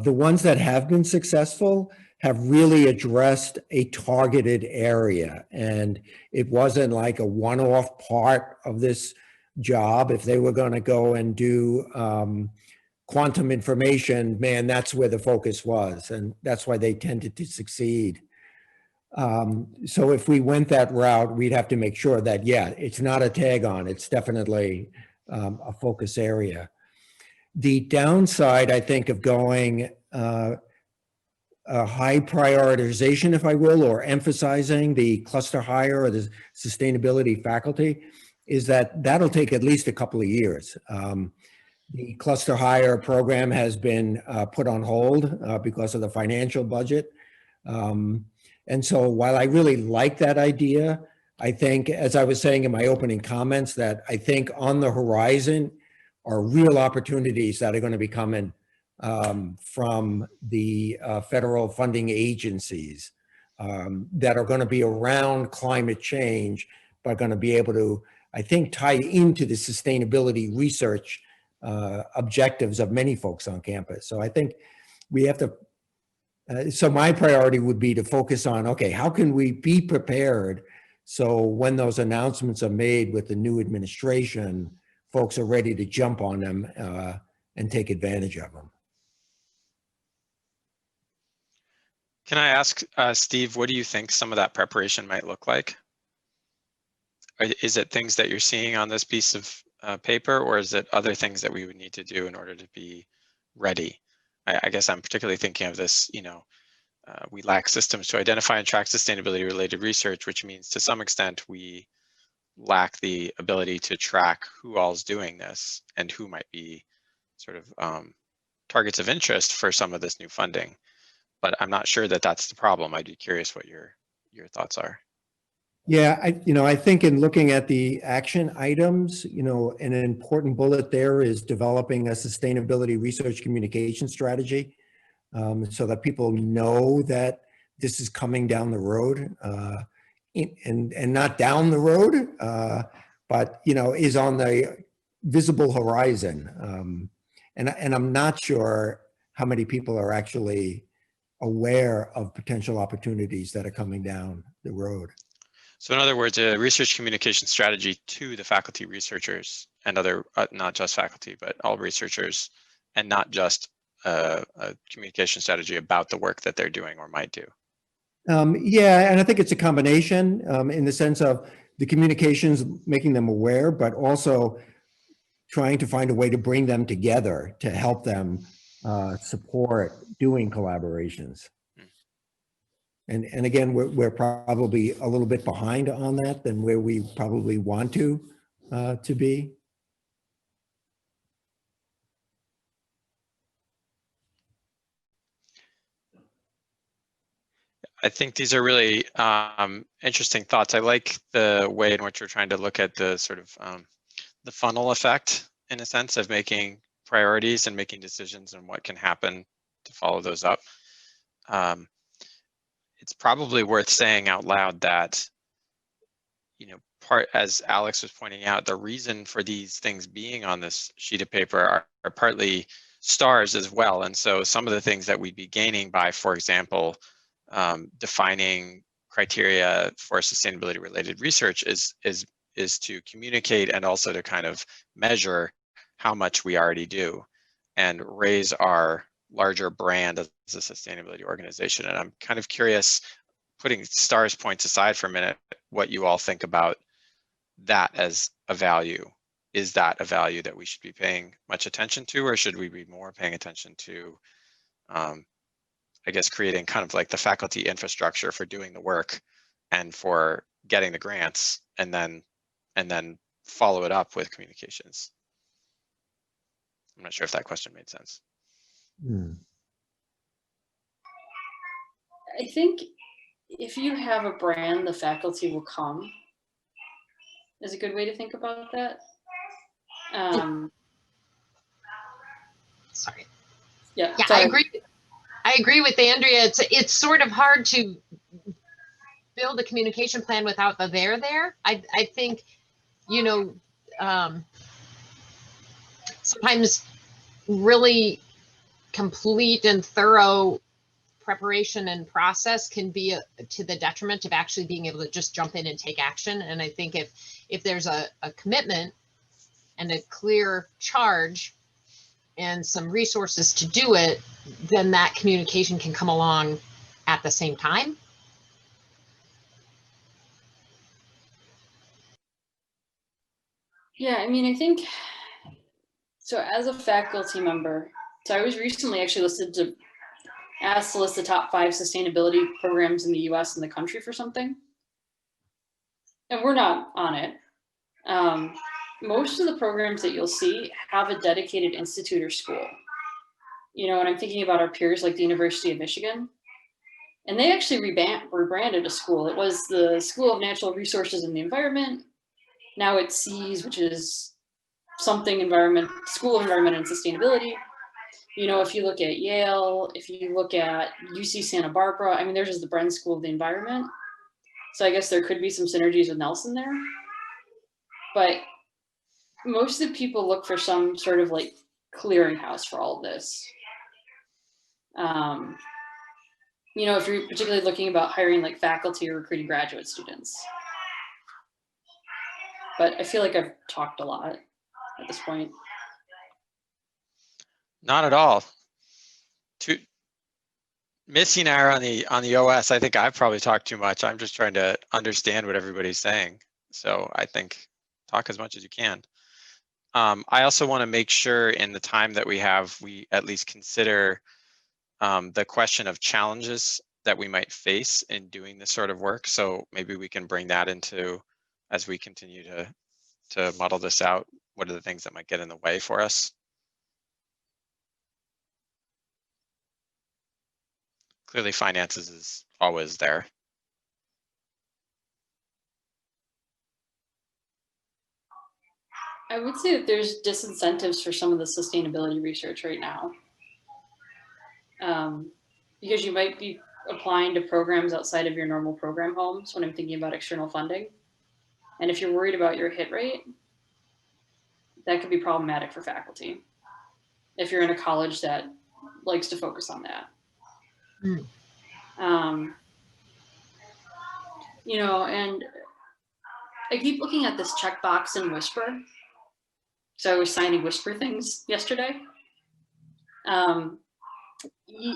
the ones that have been successful have really addressed a targeted area. And it wasn't like a one-off part of this job. If they were going to go and do quantum information, man, that's where the focus was. And that's why they tended to succeed. So if we went that route, we'd have to make sure that, yeah, it's not a tag on, it's definitely a focus area. The downside, I think, of going a high prioritization, if I will, or emphasizing the cluster hire or the sustainability faculty is that that'll take at least a couple of years. The cluster hire program has been put on hold because of the financial budget. And so while I really like that idea, I think, as I was saying in my opening comments, that I think on the horizon are real opportunities that are going to be coming from the federal funding agencies that are going to be around climate change, but going to be able to, I think, tie into the sustainability research objectives of many folks on campus. So I think we have to, so my priority would be to focus on, okay, how can we be prepared so when those announcements are made with the new administration, folks are ready to jump on them and take advantage of them. Can I ask, Steve, what do you think some of that preparation might look like? Is it things that you're seeing on this piece of paper, or is it other things that we would need to do in order to be ready? I guess I'm particularly thinking of this, you know, we lack systems to identify and track sustainability related research, which means to some extent we lack the ability to track who all's doing this and who might be sort of targets of interest for some of this new funding. But I'm not sure that that's the problem. I'd be curious what your thoughts are. Yeah, I think in looking at the action items, an important bullet there is developing a sustainability research communication strategy so that people know that this is coming down the road and not down the road, but, is on the visible horizon. And I'm not sure how many people are actually aware of potential opportunities that are coming down the road. So in other words, a research communication strategy to the faculty researchers and other, not just faculty, but all researchers, and not just a communication strategy about the work that they're doing or might do. Yeah, and I think it's a combination in the sense of the communications, making them aware, but also trying to find a way to bring them together to help them support doing collaborations. And again, we're probably a little bit behind on that than where we probably want to be. I think these are really interesting thoughts. I like the way in which we're trying to look at the sort of the funnel effect, in a sense, of making priorities and making decisions and what can happen to follow those up. It's probably worth saying out loud that, as Alex was pointing out, the reason for these things being on this sheet of paper are partly stars as well. And so some of the things that we'd be gaining by, for example, defining criteria for sustainability related research is to communicate and also to kind of measure how much we already do and raise our larger brand as a sustainability organization. And I'm kind of curious, putting STARS points aside for a minute, what you all think about that as a value. Is that a value that we should be paying much attention to, or should we be more paying attention to, I guess, creating kind of like the faculty infrastructure for doing the work and for getting the grants, and then follow it up with communications? I'm not sure if that question made sense. I think if you have a brand, the faculty will come, is a good way to think about that. Sorry. Yeah, Yeah, sorry. I agree with Andrea. It's sort of hard to build a communication plan without the there. I think, you know, sometimes really complete and thorough preparation and process can be to the detriment of actually being able to just jump in and take action. And I think if there's a commitment and a clear charge and some resources to do it, then that communication can come along at the same time. Yeah, I mean, I think, so as a faculty member, so I was recently actually asked to list the top 5 sustainability programs in the US and the country for something. And we're not on it. Most of the programs that you'll see have a dedicated institute or school. You know, and I'm thinking about our peers like the University of Michigan. And they actually rebranded a school. It was the School of Natural Resources and the Environment. Now it's SEAS, which is something School of Environment and Sustainability. You know, if you look at Yale, if you look at UC Santa Barbara, I mean, there's just the Bren School of the Environment. So I guess there could be some synergies with Nelson there. But most of the people look for some sort of like clearinghouse for all of this. You know, if you're particularly looking about hiring like faculty or recruiting graduate students. But I feel like I've talked a lot at this point. Not at all. Missy and I are on the OS. I think I've probably talked too much. I'm just trying to understand what everybody's saying. So I think talk as much as you can. I also want to make sure in the time that we have, we at least consider the question of challenges that we might face in doing this sort of work. So maybe we can bring that into, as we continue to model this out, what are the things that might get in the way for us? Clearly finances is always there. I would say that there's disincentives for some of the sustainability research right now. Because you might be applying to programs outside of your normal program homes when I'm thinking about external funding. And if you're worried about your hit rate, that could be problematic for faculty if you're in a college that likes to focus on that. You know, and I keep looking at this checkbox in Whisper. So I was signing Whisper things yesterday. You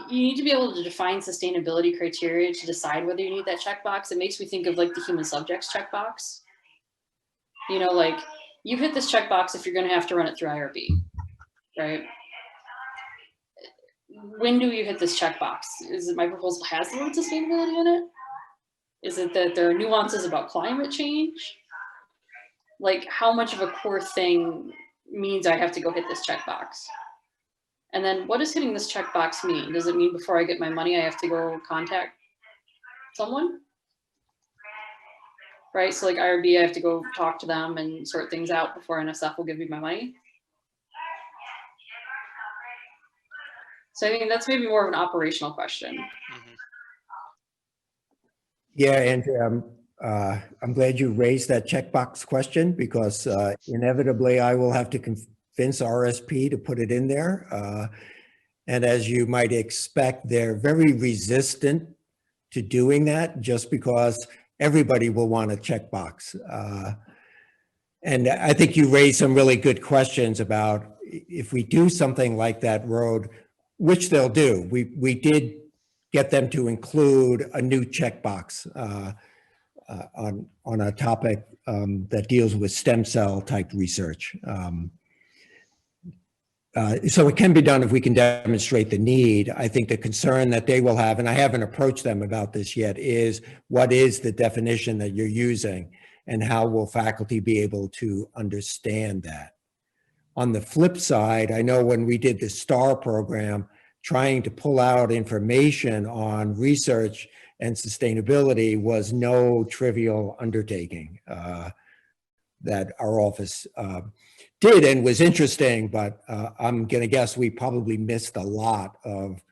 need to be able to define sustainability criteria to decide whether you need that checkbox. It makes me think of like the human subjects checkbox. You know, like you hit this checkbox if you're going to have to run it through IRB, right? When do you hit this checkbox? Is it my proposal has the word sustainability in it? Is it that there are nuances about climate change? Like how much of a core thing means I have to go hit this checkbox? And then what does hitting this checkbox mean? Does it mean before I get my money, I have to go contact someone? Right, so like IRB, I have to go talk to them and sort things out before NSF will give me my money. So I think that's maybe more of an operational question. Yeah, and I'm glad you raised that checkbox question because inevitably I will have to convince RSP to put it in there. And as you might expect, they're very resistant to doing that just because everybody will want a checkbox. And I think you raised some really good questions about if we do something like that road, which they'll do. We did get them to include a new checkbox on a topic that deals with stem cell type research. So it can be done if we can demonstrate the need. I think the concern that they will have, and I haven't approached them about this yet, is what is the definition that you're using and how will faculty be able to understand that? On the flip side, I know when we did the STAR program, trying to pull out information on research and sustainability was no trivial undertaking that our office did and was interesting, but I'm going to guess we probably missed a lot of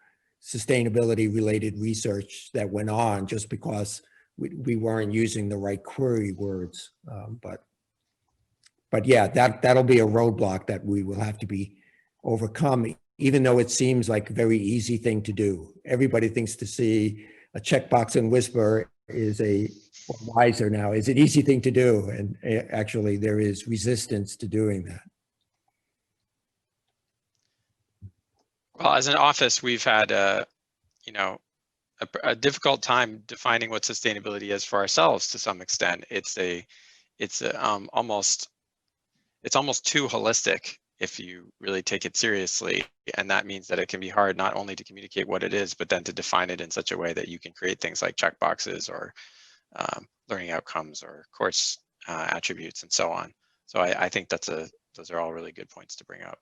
sustainability related research that went on just because we weren't using the right query words. But yeah, that'll be a roadblock that we will have to be overcome, even though it seems like a very easy thing to do. Everybody thinks to see a checkbox and whisper is wiser now, is an easy thing to do. And actually there is resistance to doing that. Well, as an office, we've had a difficult time defining what sustainability is for ourselves to some extent. It's almost too holistic if you really take it seriously. And that means that it can be hard not only to communicate what it is, but then to define it in such a way that you can create things like checkboxes or learning outcomes or course attributes and so on. So I think those are all really good points to bring up.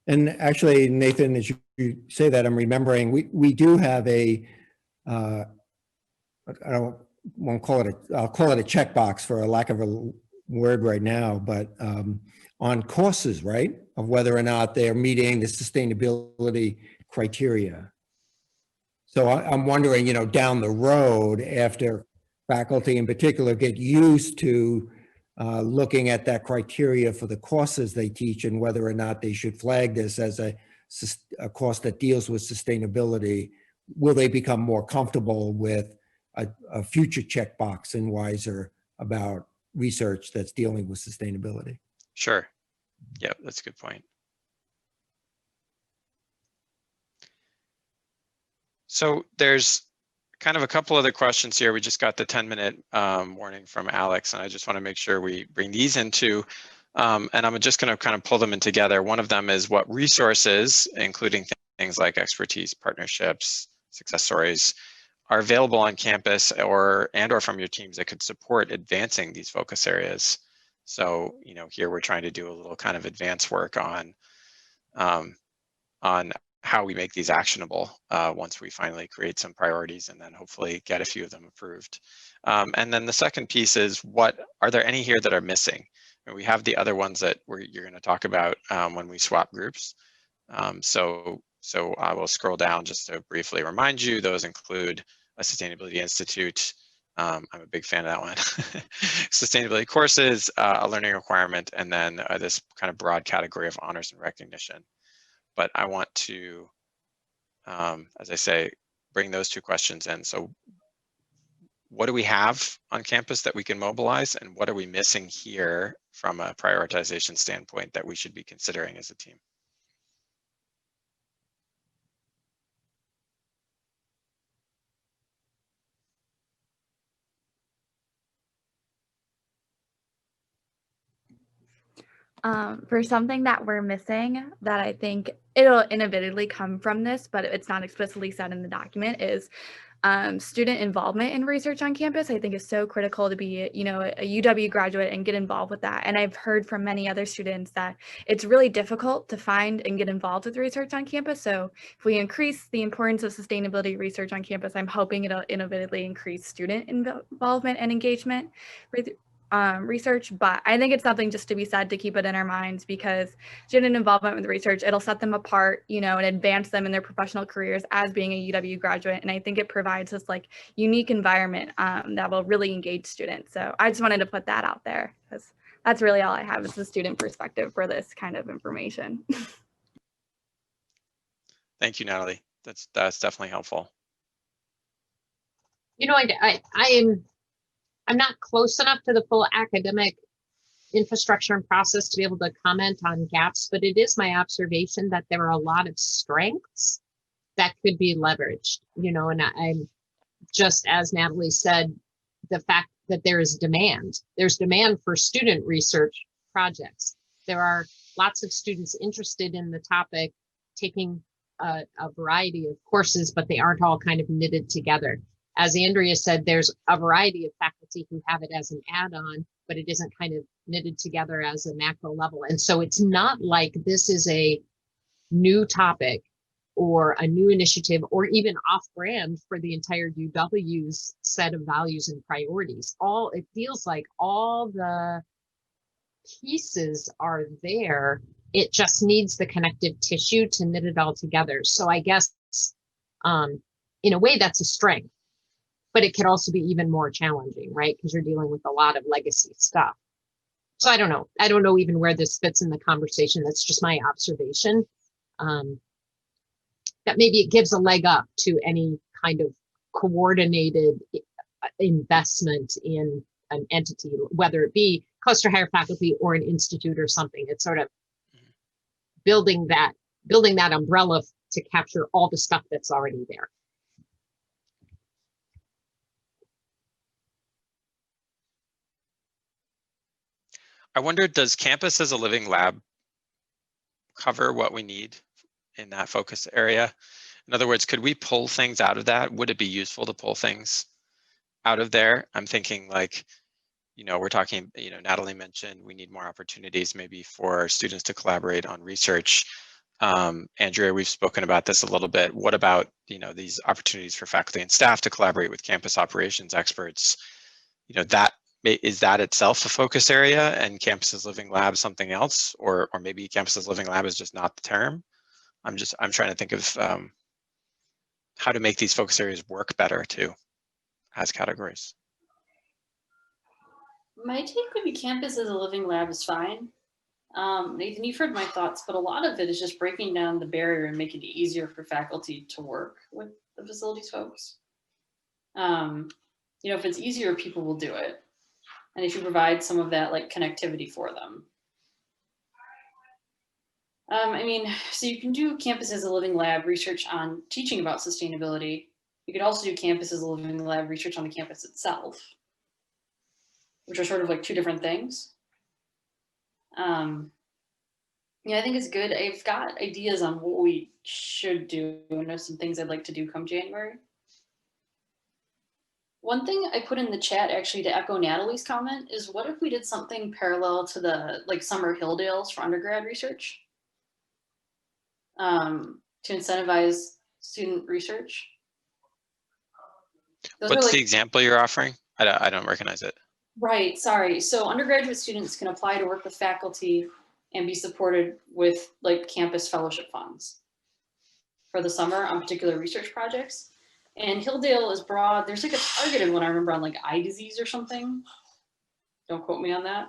And actually, Nathan, as you say that, I'm remembering we do have a, I won't call it I'll call it a checkbox for a lack of a word right now, but on courses, right, of whether or not they're meeting the sustainability criteria. So I'm wondering, down the road, after faculty in particular get used to looking at that criteria for the courses they teach and whether or not they should flag this as a course that deals with sustainability, will they become more comfortable with a future checkbox in Wiser about research that's dealing with sustainability? Sure. Yeah, that's a good point. So there's kind of a couple other questions here. We just got the 10-minute warning from Alex, and I just want to make sure we bring these into, and I'm just going to kind of pull them in together. One of them is what resources, including things like expertise, partnerships, success stories, are available on campus or from your teams that could support advancing these focus areas. So, here we're trying to do a little kind of advanced work on how we make these actionable once we finally create some priorities and then hopefully get a few of them approved. And then the second piece is, are there any here that are missing? And we have the other ones that you're going to talk about when we swap groups. So I will scroll down just to briefly remind you. Those include a Sustainability Institute. I'm a big fan of that one. Sustainability courses, a learning requirement, and then this kind of broad category of honors and recognition. But I want to, as I say, bring those two questions in. So what do we have on campus that we can mobilize, and what are we missing here from a prioritization standpoint that we should be considering as a team? For something that we're missing that I think it'll inevitably come from this, but it's not explicitly said in the document, is student involvement in research on campus. I think is so critical to be, a UW graduate and get involved with that. And I've heard from many other students that it's really difficult to find and get involved with research on campus. So if we increase the importance of sustainability research on campus, I'm hoping it'll inevitably increase student involvement and engagement with research. But I think it's something just to be said to keep it in our minds, because student involvement with research, it'll set them apart, and advance them in their professional careers as being a UW graduate. And I think it provides this unique environment that will really engage students. So I just wanted to put that out there, because that's really all I have is the student perspective for this kind of information. Thank you, Natalie. That's definitely helpful. You know, I'm not close enough to the full academic infrastructure and process to be able to comment on gaps, but it is my observation that there are a lot of strengths that could be leveraged, you know, and I'm just, as Natalie said, the fact that there's demand for student research projects. There are lots of students interested in the topic, taking a variety of courses, but they aren't all kind of knitted together. As Andrea said, there's a variety of faculty who have it as an add-on, but it isn't kind of knitted together as a macro level. And so it's not like this is a new topic or a new initiative or even off-brand for the entire UW's set of values and priorities. It feels like all the pieces are there. It just needs the connective tissue to knit it all together. So I guess in a way that's a strength, but it can also be even more challenging, right? Because you're dealing with a lot of legacy stuff. So I don't know. I don't know even where this fits in the conversation. That's just my observation. That maybe it gives a leg up to any kind of coordinated investment in an entity, whether it be close to higher faculty or an institute or something. It's sort of building that umbrella to capture all the stuff that's already there. I wonder, does Campus as a Living Lab cover what we need in that focus area? In other words, could we pull things out of that? Would it be useful to pull things out of there? I'm thinking like, you know, we're talking, you know, Natalie mentioned we need more opportunities maybe for students to collaborate on research. Andrea, we've spoken about this a little bit. What about, you know, these opportunities for faculty and staff to collaborate with campus operations experts? You know, is that itself a focus area and Campus as Living Lab something else? Or maybe Campus as Living Lab is just not the term. I'm trying to think of how to make these focus areas work better too as categories. My take would be Campus as a Living Lab is fine. Nathan, you've heard my thoughts, but a lot of it is just breaking down the barrier and making it easier for faculty to work with the facilities folks. You know, if it's easier, people will do it. And if you provide some of that like connectivity for them. I mean, so you can do Campus as a Living Lab research on teaching about sustainability. You could also do Campus as a Living Lab research on the campus itself, which are sort of like two different things. Yeah, I think it's good. I've got ideas on what we should do, and there's some things I'd like to do come January. One thing I put in the chat actually to echo Natalie's comment is what if we did something parallel to the like summer Hilldales for undergrad research to incentivize student research? What's the example you're offering? I don't recognize it. Right, sorry. So undergraduate students can apply to work with faculty and be supported with like campus fellowship funds for the summer on particular research projects. And Hilldale is broad. There's like a targeted one I remember on like eye disease or something. Don't quote me on that.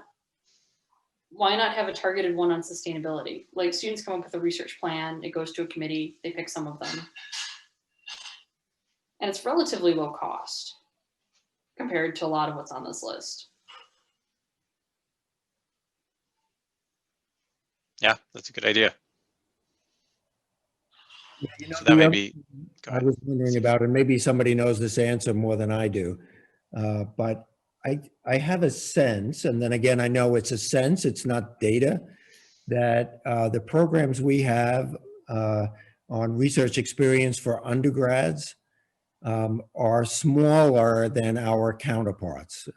Why not have a targeted one on sustainability? Like students come up with a research plan, it goes to a committee, they pick some of them. And it's relatively low cost compared to a lot of what's on this list. Yeah, that's a good idea. Yeah, you know, so that may be, I was wondering about, and maybe somebody knows this answer more than I do, but I have a sense, and then again, I know it's a sense, it's not data, that the programs we have on research experience for undergrads are smaller than our counterparts.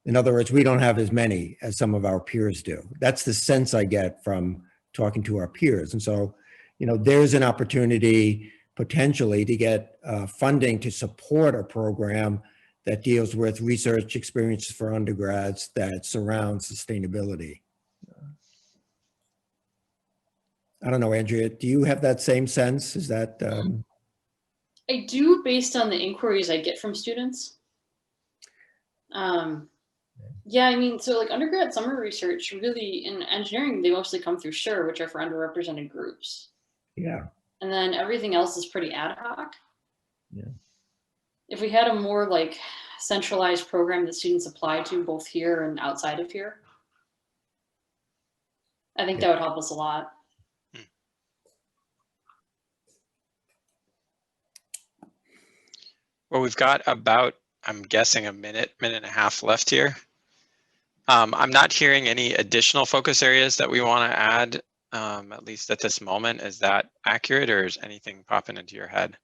In other words, we don't have as many as some of our peers do. That's the sense I get from talking to our peers. And so, you know, there's an opportunity potentially to get funding to support a program that deals with research experiences for undergrads that surround sustainability. I don't know, Andrea, do you have that same sense? Is that? I do, based on the inquiries I get from students. Yeah, I mean, so like undergrad summer research, really in engineering, they mostly come through SURE, which are for underrepresented groups. Yeah. And then everything else is pretty ad hoc. Yeah. If we had a more like centralized program that students apply to both here and outside of here, I think that would help us a lot. Well, we've got about, I'm guessing, a minute and a half left here. I'm not hearing any additional focus areas that we want to add, at least at this moment. Is that accurate, or is anything popping into your head?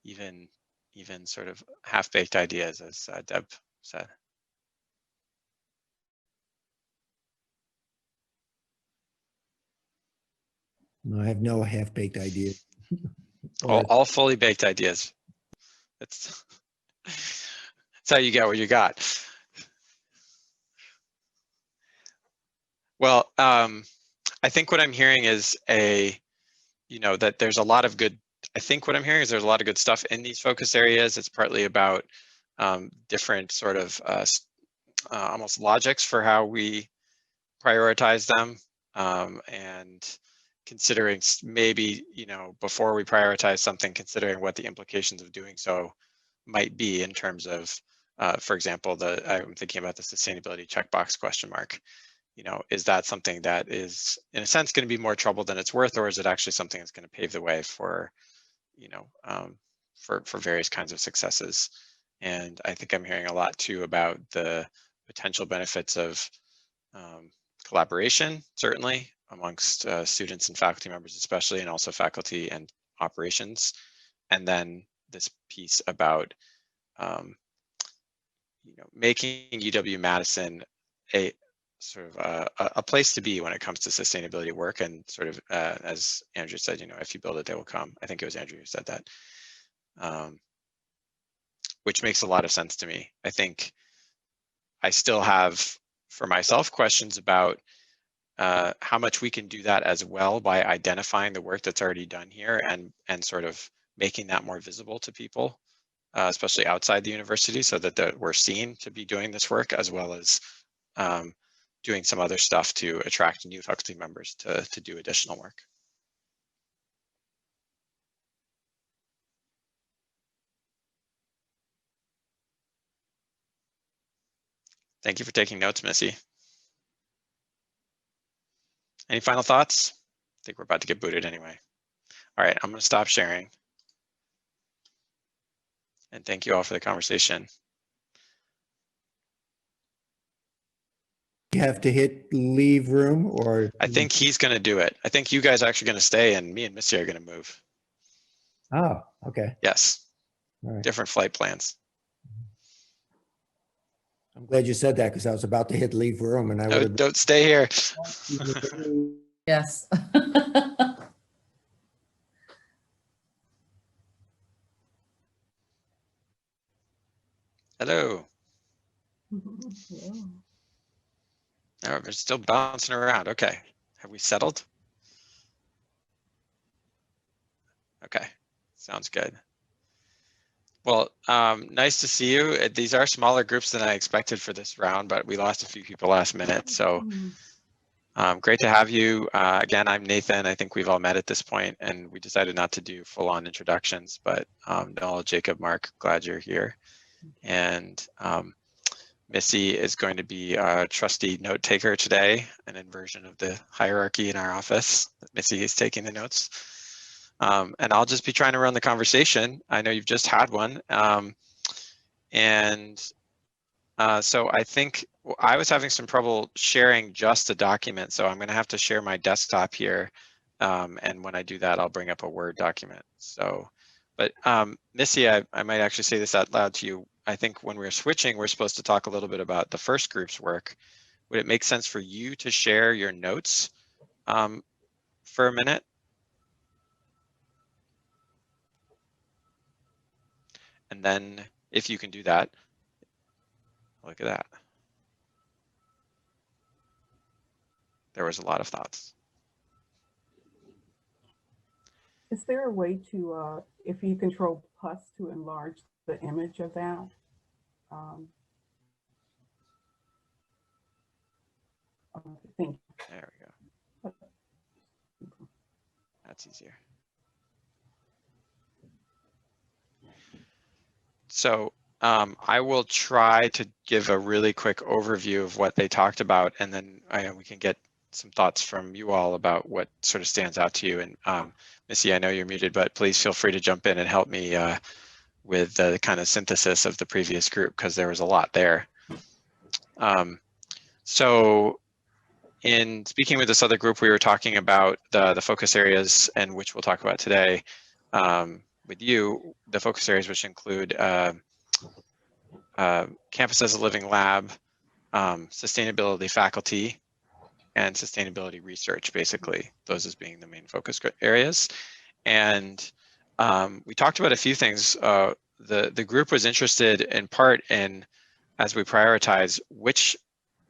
Even sort of half-baked ideas, as Deb said. I have no half-baked ideas. All fully baked ideas. That's how you get what you got. Well, I think what I'm hearing is that there's a lot of good, I think what I'm hearing is there's a lot of good stuff in these focus areas. It's partly about different sort of almost logics for how we prioritize them, and considering maybe, before we prioritize something, considering what the implications of doing so might be in terms of, for example, I'm thinking about the sustainability checkbox question mark. Is that something that is, in a sense, going to be more trouble than it's worth, or is it actually something that's going to pave the way for, for various kinds of successes? And I think I'm hearing a lot too about the potential benefits of collaboration, certainly amongst students and faculty members, especially, and also faculty and operations. And then this piece about making UW-Madison a sort of a place to be when it comes to sustainability work, and sort of as Andrew said, if you build it, they will come. I think it was Andrew who said that, which makes a lot of sense to me. I think I still have, for myself, questions about how much we can do that as well by identifying the work that's already done here and sort of making that more visible to people, especially outside the university, so that we're seen to be doing this work, as well as doing some other stuff to attract new faculty members to do additional work. Thank you for taking notes, Missy. Any final thoughts? I think we're about to get booted anyway. All right, I'm going to stop sharing. And thank you all for the conversation. You have to hit leave room, or? I think he's going to do it. I think you guys are actually going to stay, and me and Missy are going to move. Oh, okay. Yes. All right. Different flight plans. I'm glad you said that, because I was about to hit leave room, and I would have. Don't stay here. Yes. Hello. Oh, we're still bouncing around. Okay. Have we settled? Okay. Sounds good. Well, nice to see you. These are smaller groups than I expected for this round, but we lost a few people last minute. So great to have you. Again, I'm Nathan. I think we've all met at this point, and we decided not to do full-on introductions, but Noel, Jacob, Mark, glad you're here. And Missy is going to be a trusty note taker today, an inversion of the hierarchy in our office. Missy is taking the notes. And I'll just be trying to run the conversation. I know you've just had one. So I think I was having some trouble sharing just a document, so I'm going to have to share my desktop here. And when I do that, I'll bring up a Word document. So, but Missy, I might actually say this out loud to you. I think when we're switching, we're supposed to talk a little bit about the first group's work. Would it make sense for you to share your notes for a minute? And then if you can do that, look at that. There was a lot of thoughts. Is there a way to, if you control plus, to enlarge the image of that? There we go. That's easier. So I will try to give a really quick overview of what they talked about, and then we can get some thoughts from you all about what sort of stands out to you. And Missy, I know you're muted, but please feel free to jump in and help me with the kind of synthesis of the previous group, because there was a lot there. So in speaking with this other group, we were talking about the focus areas, and which we'll talk about today with you, the focus areas which include campus as a living lab, sustainability faculty, and sustainability research, basically, those as being the main focus areas. And we talked about a few things. The group was interested in part in, as we prioritize, which,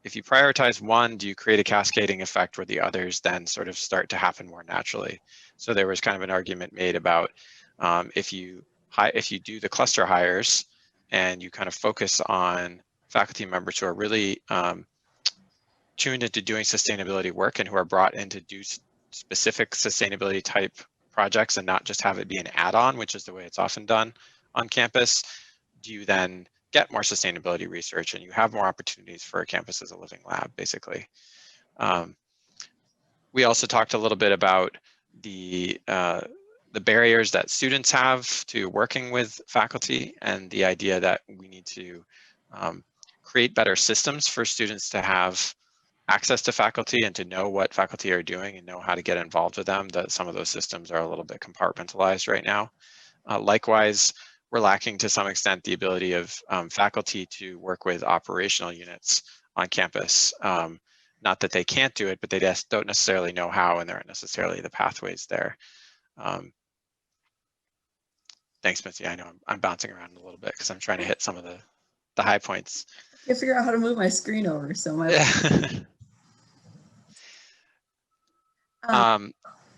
if you prioritize one, do you create a cascading effect where the others then sort of start to happen more naturally? So there was kind of an argument made about if you do the cluster hires and you kind of focus on faculty members who are really tuned into doing sustainability work and who are brought in to do specific sustainability type projects and not just have it be an add-on, which is the way it's often done on campus, do you then get more sustainability research and you have more opportunities for a campus as a living lab, basically. We also talked a little bit about the barriers that students have to working with faculty, and the idea that we need to create better systems for students to have access to faculty and to know what faculty are doing and know how to get involved with them, that some of those systems are a little bit compartmentalized right now. Likewise, we're lacking to some extent the ability of faculty to work with operational units on campus. Not that they can't do it, but they just don't necessarily know how, and there aren't necessarily the pathways there. Thanks, Missy. I know I'm bouncing around a little bit because I'm trying to hit some of the high points. I can't figure out how to move my screen over, so my.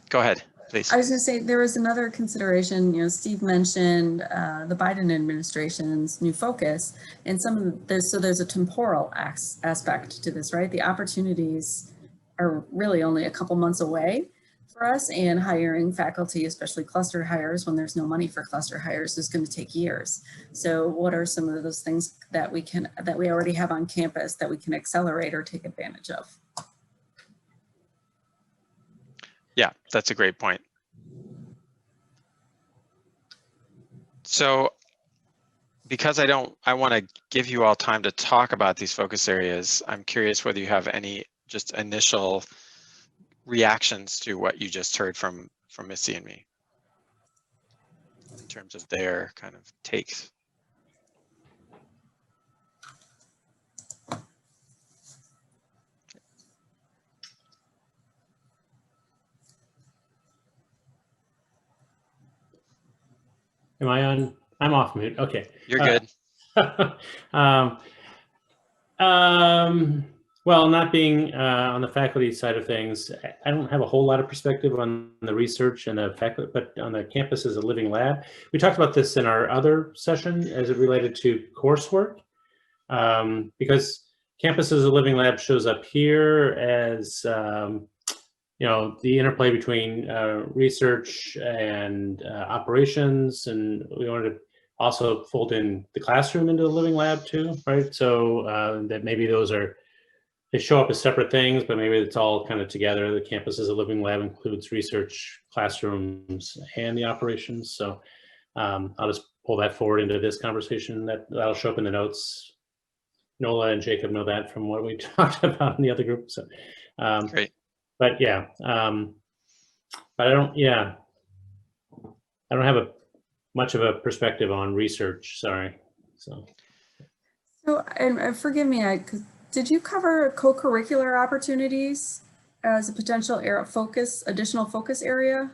Go ahead, please. I was going to say there was another consideration. You know, Steve mentioned the Biden administration's new focus, and there's a temporal aspect to this, right? The opportunities are really only a couple months away for us, and hiring faculty, especially cluster hires, when there's no money for cluster hires, is going to take years. So, what are some of those things that we already have on campus that we can accelerate or take advantage of? Yeah, that's a great point. So because I want to give you all time to talk about these focus areas, I'm curious whether you have any just initial reactions to what you just heard from Missy and me in terms of their kind of takes. Am I on? I'm off mute. Okay. You're good. Well, not being on the faculty side of things, I don't have a whole lot of perspective on the research and the faculty, but on the campus as a living lab. We talked about this in our other session as it related to coursework, because campus as a living lab shows up here as you know, the interplay between research and operations, and we wanted to also fold in the classroom into the living lab too, right? So that maybe they show up as separate things, but maybe it's all kind of together. The campus as a living lab includes research, classrooms, and the operations. So I'll just pull that forward into this conversation. That'll show up in the notes. Nola and Jacob know that from what we talked about in the other group. So Great. But yeah, but I don't have much of a perspective on research, sorry. So And forgive me, did you cover co-curricular opportunities as a potential additional focus area?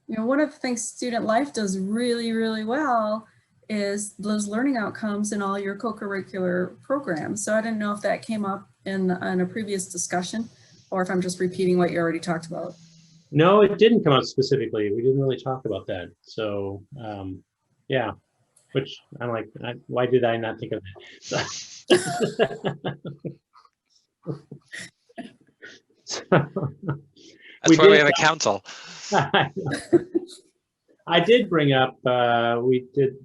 You know, one of the things Student Life does really, really well is those learning outcomes in all your co-curricular programs. So I didn't know if that came up in a previous discussion, or if I'm just repeating what you already talked about. no, it didn't come up specifically. We didn't really talk about that. So yeah, which I'm like, why did I not think of that? That's why we have a council. I did bring up, we did,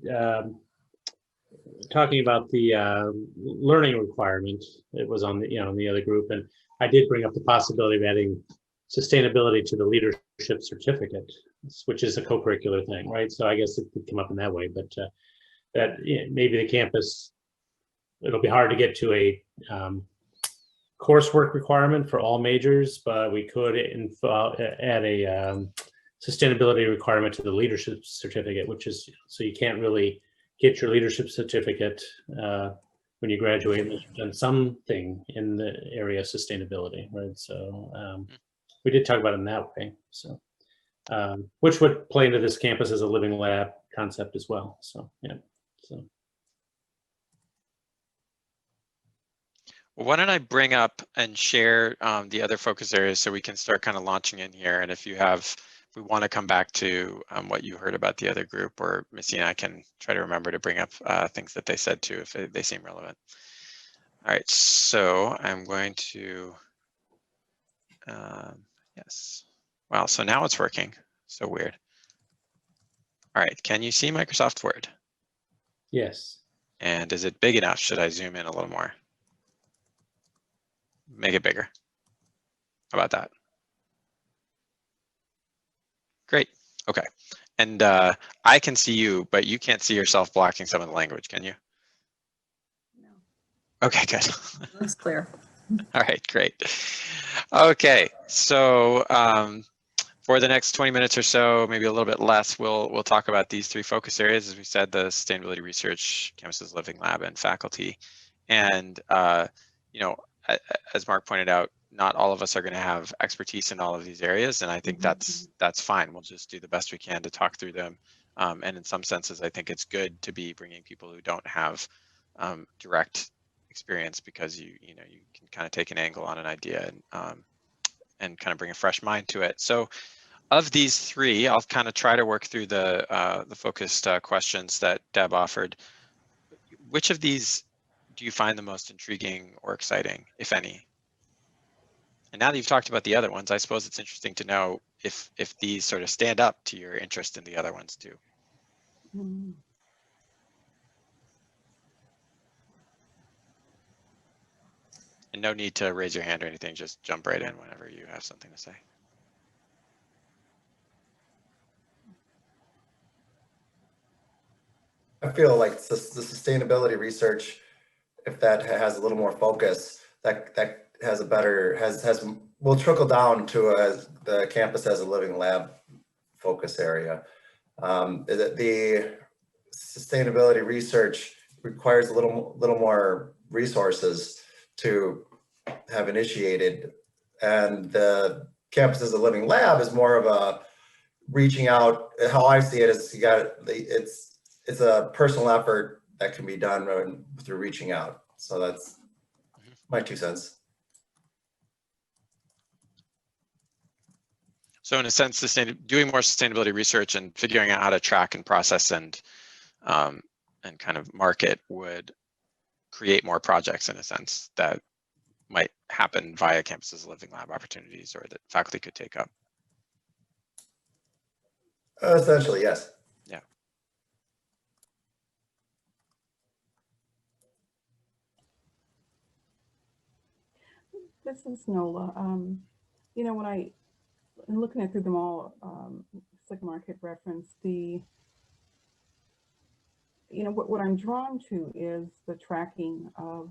talking about the learning requirement. It was on the, in the other group. And I did bring up the possibility of adding sustainability to the leadership certificate, which is a co-curricular thing, right? So I guess it could come up in that way, but that maybe the campus, it'll be hard to get to a coursework requirement for all majors, but we could add a sustainability requirement to the leadership certificate, which is, so you can't really get your leadership certificate when you graduate unless you've done something in the area of sustainability, right? So we did talk about it in that way. So, which would play into this campus as a living lab concept as well. So, yeah. So. Well, why don't I bring up and share the other focus areas so we can start kind of launching in here. And if we want to come back to what you heard about the other group, or Missy and I can try to remember to bring up things that they said too, if they seem relevant. All right, so I'm going to, yes. Well, so now it's working, so weird. All right, can you see Microsoft Word? Yes. And is it big enough? Should I zoom in a little more? Make it bigger. How about that? Great. Okay. And I can see you, but you can't see yourself blocking some of the language, can you? No. Okay, good. Looks clear. All right, great. Okay, so for the next 20 minutes or so, maybe a little bit less, we'll talk about these three focus areas. As we said, the sustainability research, campuses, living lab, and faculty. And as Mark pointed out, not all of us are going to have expertise in all of these areas, and I think that's fine. We'll just do the best we can to talk through them. And in some senses, I think it's good to be bringing people who don't have direct experience, because you can kind of take an angle on an idea and kind of bring a fresh mind to it. So, of these three, I'll kind of try to work through the focused questions that Deb offered. Which of these do you find the most intriguing or exciting, if any? And now that you've talked about the other ones, I suppose it's interesting to know if these sort of stand up to your interest in the other ones too. Mm. And no need to raise your hand or anything, just jump right in whenever you have something to say. I feel like the sustainability research, if that has a little more focus, that has a better, will trickle down to the campus as a living lab focus area. The sustainability research requires a little more resources to have initiated, and the campus as a living lab is more of a reaching out. How I see it is, it's a personal effort that can be done through reaching out. So that's my 2 cents. So in a sense, doing more sustainability research and figuring out how to track and process and kind of market would create more projects, in a sense, that might happen via campuses living lab opportunities, or that faculty could take up. Essentially, yes. Yeah. This is Nola. When I'm looking through them all, like Mark had referenced, what I'm drawn to is the tracking of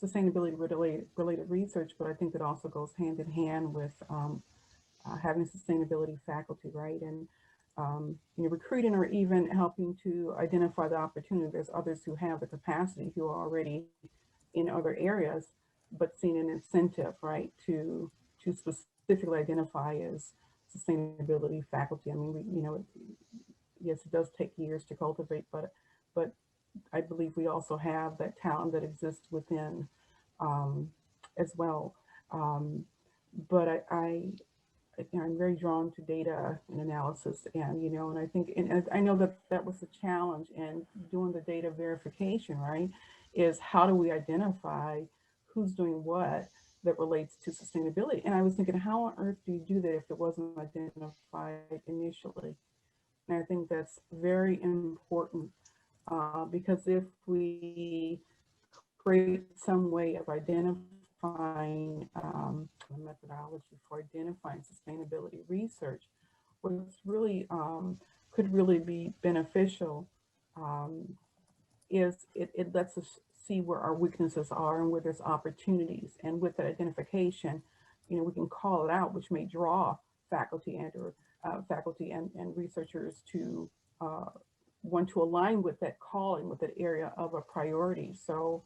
sustainability related research, but I think it also goes hand in hand with having sustainability faculty, right? And recruiting, or even helping to identify the opportunity. There's others who have the capacity, who are already in other areas, but seeing an incentive, right, to specifically identify as sustainability faculty. I mean, yes, it does take years to cultivate, but I believe we also have that talent that exists within as well. But I'm very drawn to data and analysis, and I think, and I know that was a challenge in doing the data verification, right? Is how do we identify who's doing what that relates to sustainability? And I was thinking, how on earth do you do that if it wasn't identified initially? I think that's very important because if we create some way of identifying a methodology for identifying sustainability research, what's really could really be beneficial is it lets us see where our weaknesses are and where there's opportunities. And with that identification, you know, we can call it out, which may draw faculty and or faculty and researchers to want to align with that calling, with that area of a priority. So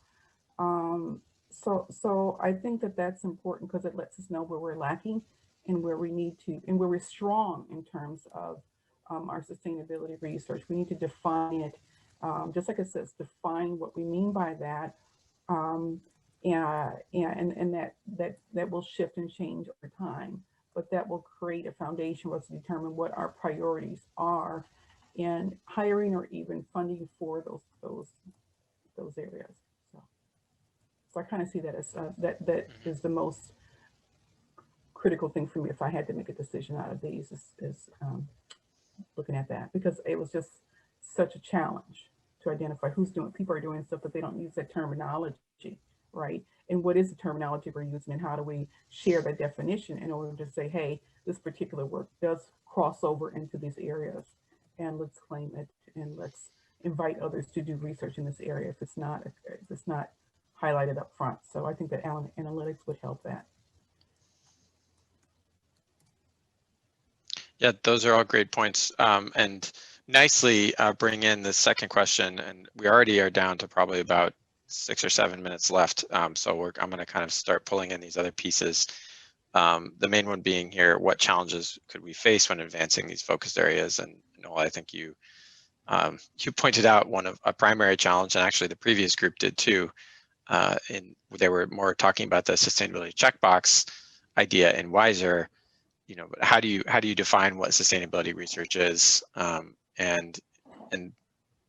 so I think that that's important because it lets us know where we're lacking and where we need to, and where we're strong in terms of our sustainability research. We need to define it, just like it says, define what we mean by that, and that will shift and change over time. But that will create a foundation for us to determine what our priorities are in hiring or even funding for those areas. So I kind of see that as that is the most critical thing for me if I had to make a decision out of these is looking at that, because it was just such a challenge to identify who's doing, people are doing stuff, but they don't use that terminology, right? And what is the terminology we're using, and how do we share that definition in order to say, hey, this particular work does cross over into these areas, and let's claim it, and let's invite others to do research in this area if it's not highlighted up front. So I think that analytics would help that. Yeah, those are all great points, and nicely bring in the second question. And we already are down to probably about 6 or 7 minutes left. So I'm going to kind of start pulling in these other pieces. The main one being here, what challenges could we face when advancing these focused areas? And Noel, I think you pointed out a primary challenge, and actually the previous group did too. They were more talking about the sustainability checkbox idea in Wiser. You know, but how do you define what sustainability research is, and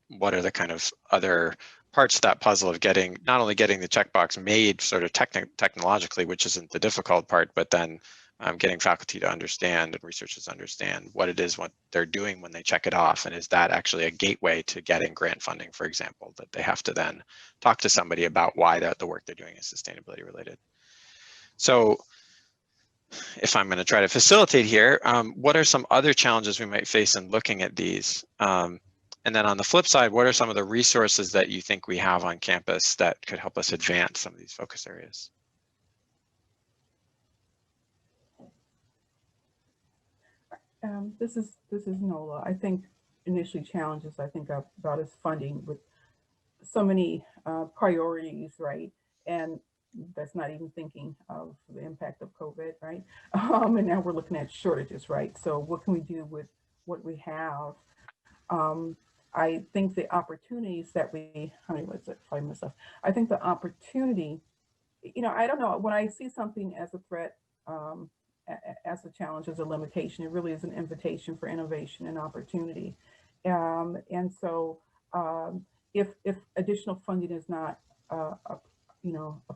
what are the kind of other parts of that puzzle of not only getting the checkbox made sort of technologically, which isn't the difficult part, but then getting faculty to understand and researchers understand what it is, what they're doing when they check it off, and is that actually a gateway to getting grant funding, for example, that they have to then talk to somebody about why the work they're doing is sustainability related. So if I'm going to try to facilitate here, what are some other challenges we might face in looking at these? And then on the flip side, what are some of the resources that you think we have on campus that could help us advance some of these focus areas? This is Nola. I think initially challenges I think about is funding with so many priorities, right? And that's not even thinking of the impact of COVID, right? And now we're looking at shortages, right? So what can we do with what we have? I think the opportunities that we, I think the opportunity, you know, I don't know, when I see something as a threat, as a challenge, as a limitation, it really is an invitation for innovation and opportunity. And so if additional funding is not a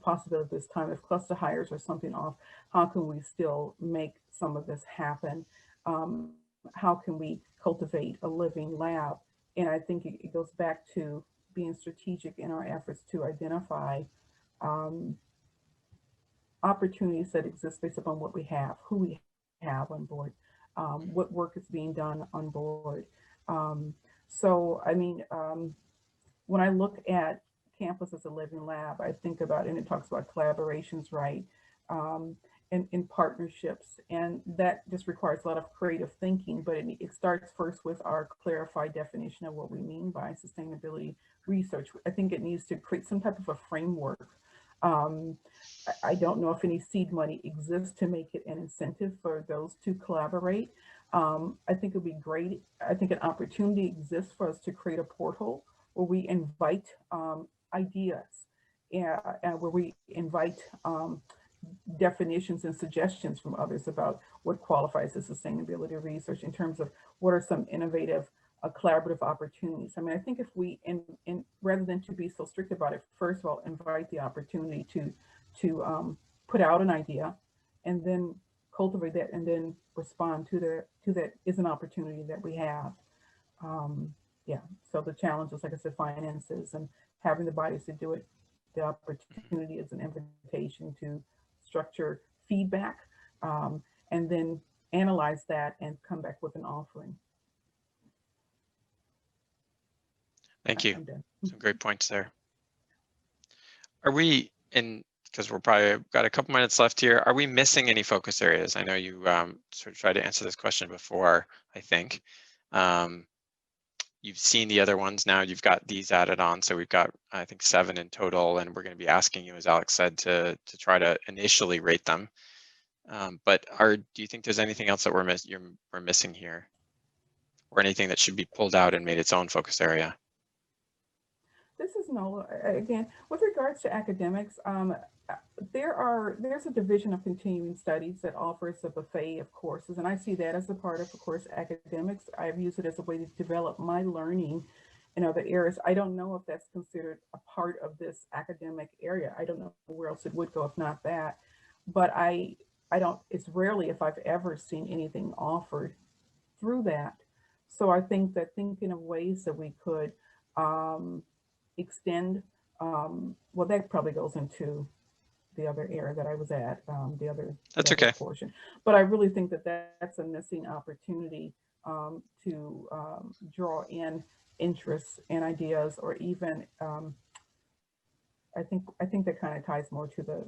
possibility at this time, if cluster hires or something off, how can we still make some of this happen? How can we cultivate a living lab? And I think it goes back to being strategic in our efforts to identify opportunities that exist based upon what we have, who we have on board, what work is being done on board. So, I mean, when I look at campus as a living lab, I think about, and it talks about collaborations, right? And in partnerships, and that just requires a lot of creative thinking, but it starts first with our clarified definition of what we mean by sustainability research. I think it needs to create some type of a framework. I don't know if any seed money exists to make it an incentive for those to collaborate. I think it would be great. I think an opportunity exists for us to create a portal where we invite ideas, and where we invite definitions and suggestions from others about what qualifies as sustainability research in terms of what are some innovative collaborative opportunities. I mean, I think if we, rather than to be so strict about it, first of all, invite the opportunity to put out an idea, and then cultivate that, and then respond to that is an opportunity that we have. Yeah, so the challenges, like I said, finances and having the bodies to do it, the opportunity is an invitation to structure feedback, and then analyze that and come back with an offering. Thank you. I'm done. Some great points there. Are we in, because we're probably got a couple minutes left here, are we missing any focus areas? I know you sort of tried to answer this question before, I think. You've seen the other ones now, you've got these added on. So we've got, I think, 7 in total, and we're going to be asking you, as Alex said, to try to initially rate them. But do you think there's anything else that we're missing here, or anything that should be pulled out and made its own focus area? This is Nola again. With regards to academics, there's a division of continuing studies that offers a buffet of courses, and I see that as a part of course, academics. I've used it as a way to develop my learning in other areas. I don't know if that's considered a part of this academic area. I don't know where else it would go if not that. But I don't. It's rarely if I've ever seen anything offered through that. So I think that thinking of ways that we could extend, well, that probably goes into the other area that I was at, That's okay. portion. But I really think that that's a missing opportunity to draw in interests and ideas, or even I think that kind of ties more to the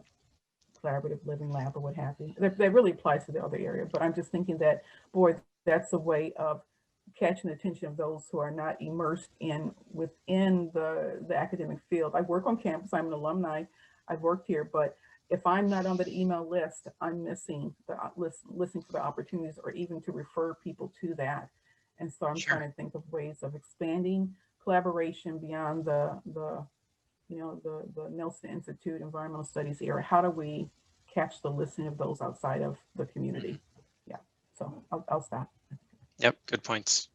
collaborative living lab or what have you. That really applies to the other area. But I'm just thinking that, boy, that's a way of catching the attention of those who are not immersed within the academic field. I work on campus, I'm an alumni, I've worked here, but if I'm not on the email list, I'm missing listening for the opportunities, or even to refer people to that. And so I'm trying to think of ways of expanding collaboration beyond the Nelson Institute Environmental Studies area. How do we catch the listening of those outside of the community? Yeah, so I'll stop. Yep, good points.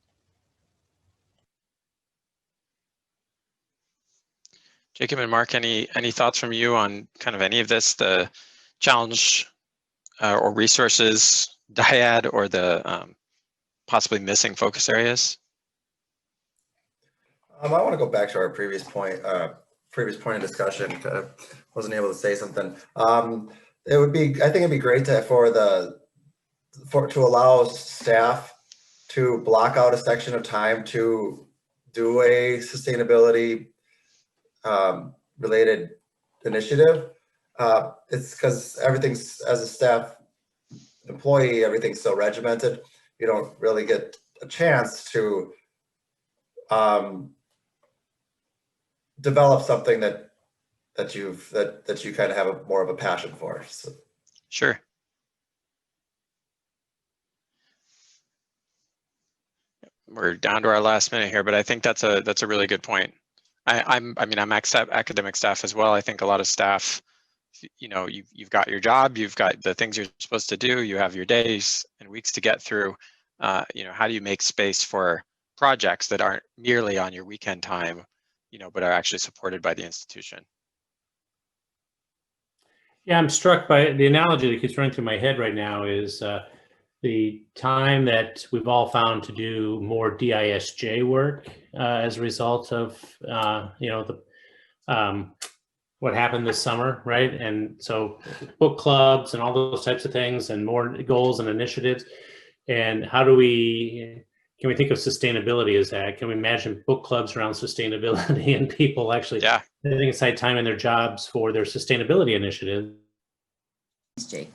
Jacob and Mark, any thoughts from you on kind of any of this, the challenge or resources dyad, or the possibly missing focus areas? I want to go back to our previous point of discussion. I wasn't able to say something. It would be, I think it'd be great to allow staff to block out a section of time to do a sustainability related initiative. It's because everything's, as a staff employee, everything's so regimented. You don't really get a chance to develop something that you kind of have more of a passion for. So. Sure. We're down to our last minute here, but I think that's a really good point. I'm academic staff as well. I think a lot of staff, you've got your job, you've got the things you're supposed to do, you have your days and weeks to get through. How do you make space for projects that aren't merely on your weekend time, but are actually supported by the institution? Yeah, I'm struck by the analogy that keeps running through my head right now is the time that we've all found to do more DISJ work as a result of what happened this summer, right? And so book clubs and all those types of things, and more goals and initiatives. And how do can we think of sustainability as that? Can we imagine book clubs around sustainability and people actually setting aside time in their jobs for their sustainability initiatives? Jake.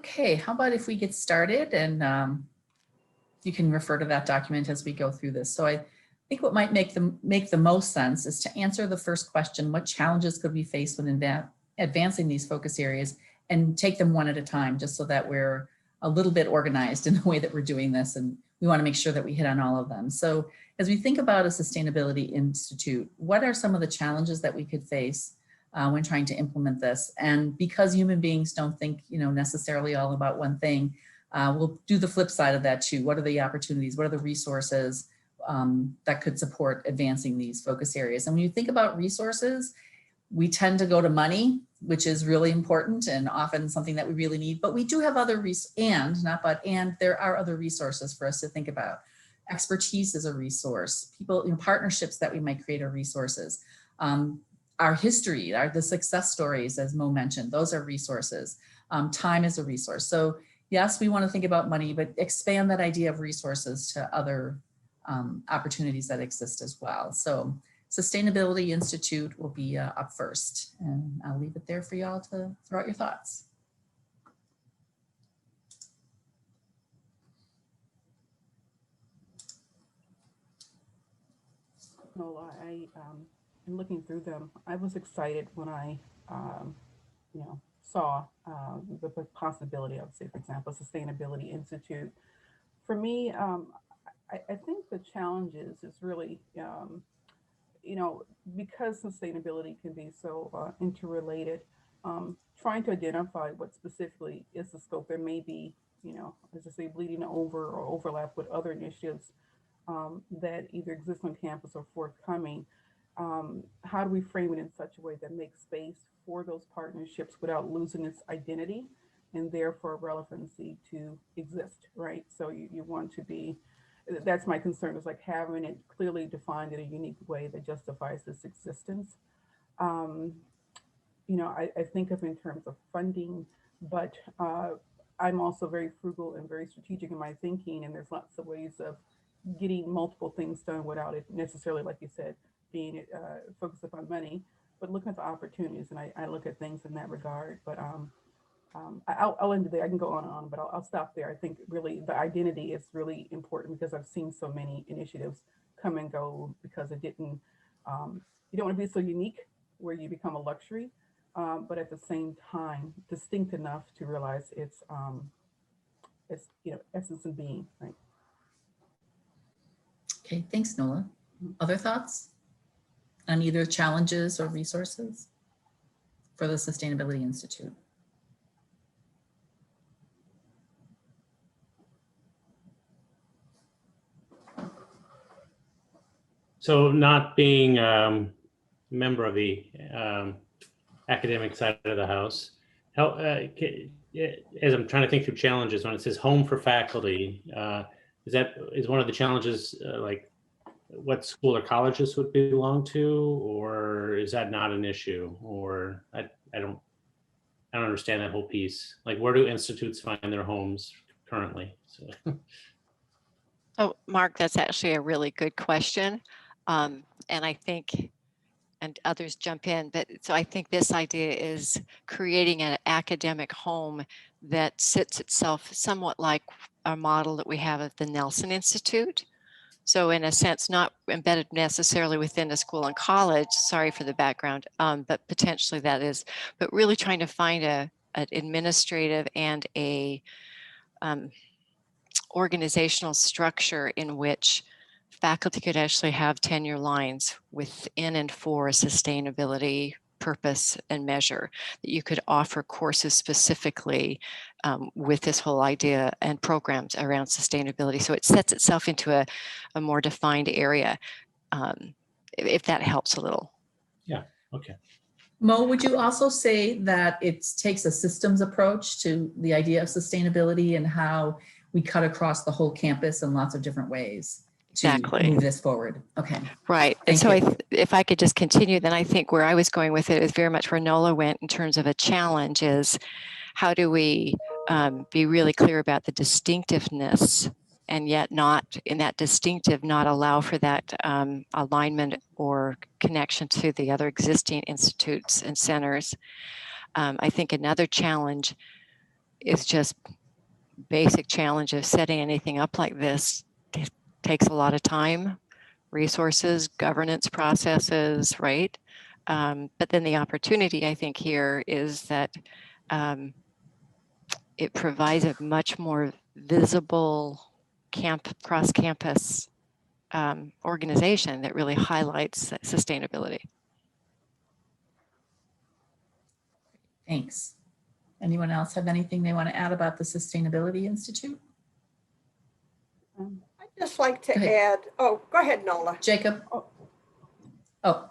Okay, how about if we get started, and you can refer to that document as we go through this. So I think what might make the most sense is to answer the first question: what challenges could we face when advancing these focus areas, and take them one at a time, just so that we're a little bit organized in the way that we're doing this, and we want to make sure that we hit on all of them. So as we think about a sustainability institute, what are some of the challenges that we could face when trying to implement this? And because human beings don't think, necessarily all about one thing, we'll do the flip side of that too. What are the opportunities? What are the resources that could support advancing these focus areas? And when you think about resources, we tend to go to money, which is really important and often something that we really need, but we do have other there are other resources for us to think about. Expertise is a resource. People, partnerships that we might create are resources. Our history, the success stories, as Mo mentioned, those are resources. Time is a resource. So yes, we want to think about money, but expand that idea of resources to other opportunities that exist as well. So Sustainability Institute will be up first, and I'll leave it there for y'all to throw out your thoughts. No, in looking through them, I was excited when I, saw the possibility of, say, for example, Sustainability Institute. For me, I think the challenges is really, because sustainability can be so interrelated, trying to identify what specifically is the scope. There may be, as I say, bleeding over or overlap with other initiatives that either exist on campus or forthcoming. How do we frame it in such a way that makes space for those partnerships without losing its identity and therefore relevancy to exist, right? So you want to be, that's my concern, is like having it clearly defined in a unique way that justifies its existence. I think of in terms of funding, but I'm also very frugal and very strategic in my thinking, and there's lots of ways of getting multiple things done without it necessarily, like you said, being focused upon money, but looking at the opportunities, and I look at things in that regard. But I'll end there. I can go on and on, but I'll stop there. I think really the identity is really important because I've seen so many initiatives come and go because it didn't, you don't want to be so unique where you become a luxury, but at the same time, distinct enough to realize its essence and being, right? Okay, thanks, Nola. Other thoughts on either challenges or resources for the Sustainability Institute? So not being a member of the academic side of the house, how, as I'm trying to think through challenges, when it says home for faculty, is one of the challenges like what school or college this would belong to, or is that not an issue? Or I don't understand that whole piece. Like, where do institutes find their homes currently? So. Oh, Mark, that's actually a really good question. And I think, and others jump in, but so I think this idea is creating an academic home that sits itself somewhat like a model that we have at the Nelson Institute. So in a sense, not embedded necessarily within a school and college, sorry for the background, but potentially that is, but really trying to find an administrative and a organizational structure in which faculty could actually have tenure lines within and for a sustainability purpose and measure, that you could offer courses specifically with this whole idea and programs around sustainability. So it sets itself into a more defined area, if that helps a little. Yeah, okay. Mo, would you also say that it takes a systems approach to the idea of sustainability and how we cut across the whole campus in lots of different ways to Exactly. move this forward? Okay. Right. And so if I could just continue, then I think where I was going with it is very much where Nola went in terms of a challenge is how do we be really clear about the distinctiveness and yet not in that distinctive, not allow for that alignment or connection to the other existing institutes and centers. I think another challenge is just basic challenge of setting anything up like this. It takes a lot of time, resources, governance processes, right? But then the opportunity, I think, here is that it provides a much more visible cross-campus organization that really highlights sustainability. Thanks. Anyone else have anything they want to add about the Sustainability Institute? I'd just like to Go ahead. add, oh, go ahead, Nola. Jacob? Oh.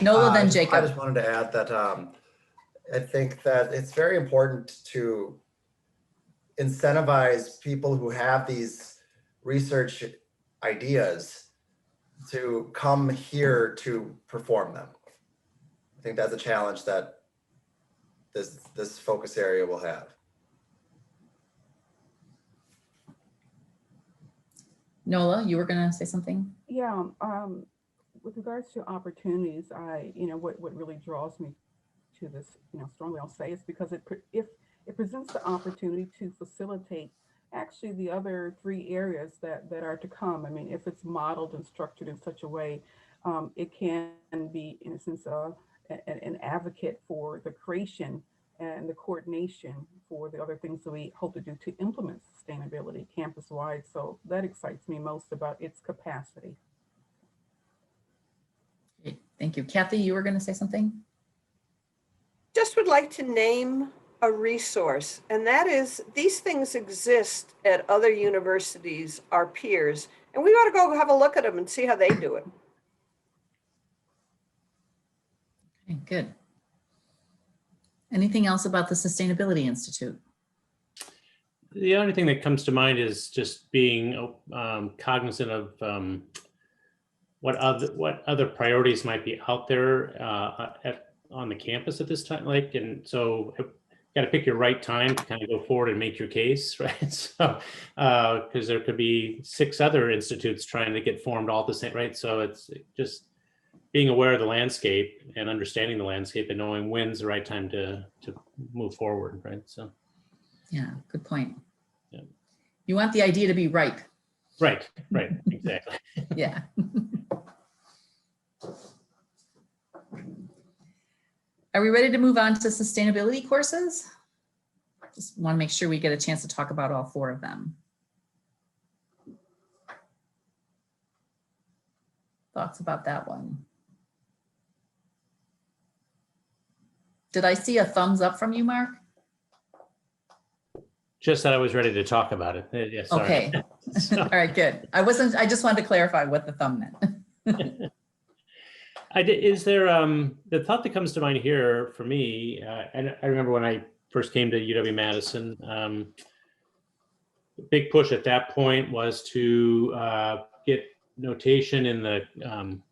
Nola, then Jacob. I just wanted to add that I think that it's very important to incentivize people who have these research ideas to come here to perform them. I think that's a challenge that this focus area will have. Nola, you were going to say something? Yeah, with regards to opportunities, what really draws me to this, strongly I'll say, is because if it presents the opportunity to facilitate actually the other 3 areas that are to come. I mean, if it's modeled and structured in such a way, it can be, in a sense, an advocate for the creation and the coordination for the other things that we hope to do to implement sustainability campus-wide. So that excites me most about its capacity. Great. Thank you. Kathy, you were going to say something? Just would like to name a resource, and that is these things exist at other universities, our peers, and we ought to go have a look at them and see how they do it. Okay, good. Anything else about the Sustainability Institute? The only thing that comes to mind is just being cognizant of what other priorities might be out there on the campus at this time. And so got to pick your right time to kind of go forward and make your case, right? So, because there could be 6 other institutes trying to get formed all at the same, right? So it's just being aware of the landscape and understanding the landscape and knowing when's the right time to move forward, right? So. Yeah, good point. Yeah. You want the idea to be ripe. Right, exactly. Yeah. Are we ready to move on to sustainability courses? Just want to make sure we get a chance to talk about all 4 of them. Thoughts about that one? Did I see a thumbs up from you, Mark? Just that I was ready to talk about it. Yeah, sorry. Okay. All right, good. I just wanted to clarify what the thumb meant. Is there the thought that comes to mind here for me, and I remember when I first came to UW-Madison, the big push at that point was to get notation in the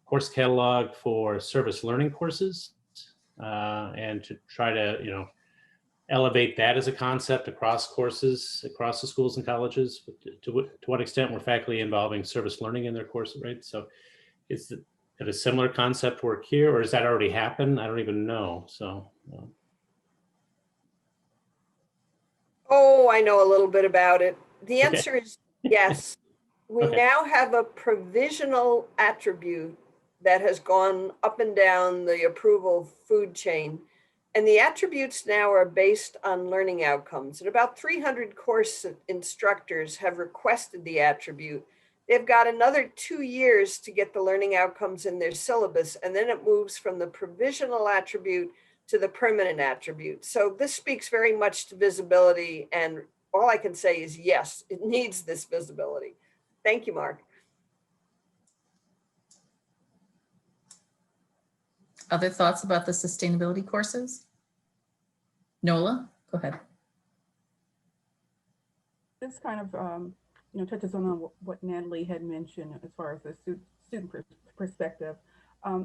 course catalog for service learning courses, and to try to, elevate that as a concept across courses, across the schools and colleges. To what extent were faculty involving service learning in their courses, right? So is it a similar concept work here, or does that already happen? I don't even know, so. Oh, I know a little bit about it. The answer is yes. We now have a provisional attribute that has gone up and down the approval food chain. And the attributes now are based on learning outcomes. And about 300 course instructors have requested the attribute. They've got another 2 years to get the learning outcomes in their syllabus. And then it moves from the provisional attribute to the permanent attribute. So this speaks very much to visibility. And all I can say is, yes, it needs this visibility. Thank you, Mark. Other thoughts about the sustainability courses? Nola, go ahead. This kind of, touches on what Natalie had mentioned as far as the student perspective.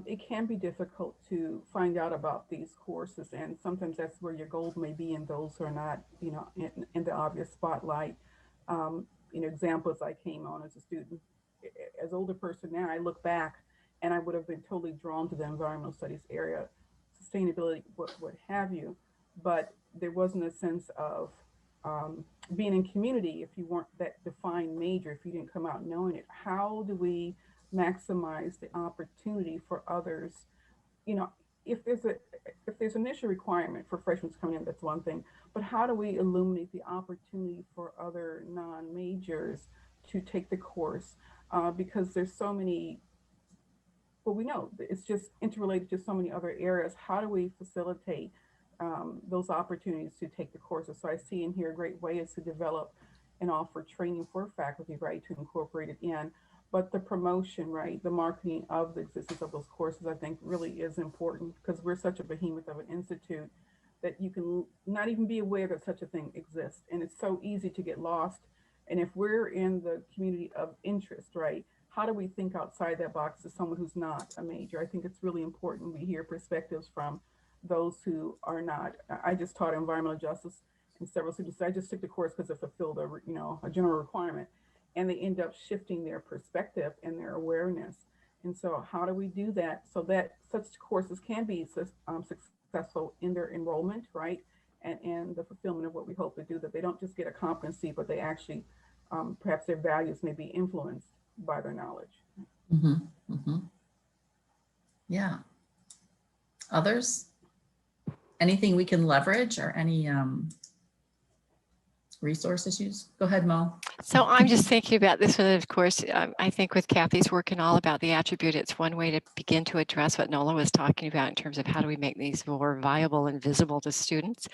It can be difficult to find out about these courses, and sometimes that's where your gold may be in those who are not, in the obvious spotlight. Examples I came on as a student. As an older person now, I look back and I would have been totally drawn to the environmental studies area, sustainability, what have you. But there wasn't a sense of being in community if you weren't that defined major, if you didn't come out knowing it. How do we maximize the opportunity for others? You know, if there's an initial requirement for freshmen coming in, that's one thing. But how do we illuminate the opportunity for other non-majors to take the course? Because there's so many, well, we know it's just interrelated to so many other areas. How do we facilitate those opportunities to take the courses? So I see in here a great way is to develop and offer training for faculty, right, to incorporate it in. But the promotion, right, the marketing of the existence of those courses, I think really is important because we're such a behemoth of an institute that you can not even be aware that such a thing exists. And it's so easy to get lost. And if we're in the community of interest, right, how do we think outside that box as someone who's not a major? I think it's really important we hear perspectives from those who are not. I just taught environmental justice, and several students said, I just took the course because it fulfilled a general requirement, and they end up shifting their perspective and their awareness. And so how do we do that so that such courses can be successful in their enrollment, right? And the fulfillment of what we hope to do, that they don't just get a competency, but they actually, perhaps their values may be influenced by their knowledge. Mm-hmm. Mm-hmm. Yeah. Others? Anything we can leverage or any resource issues? Go ahead, Mo. So I'm just thinking about this one, of course, I think with Kathy's work and all about the attribute, it's one way to begin to address what Nola was talking about in terms of how do we make these more viable and visible to students.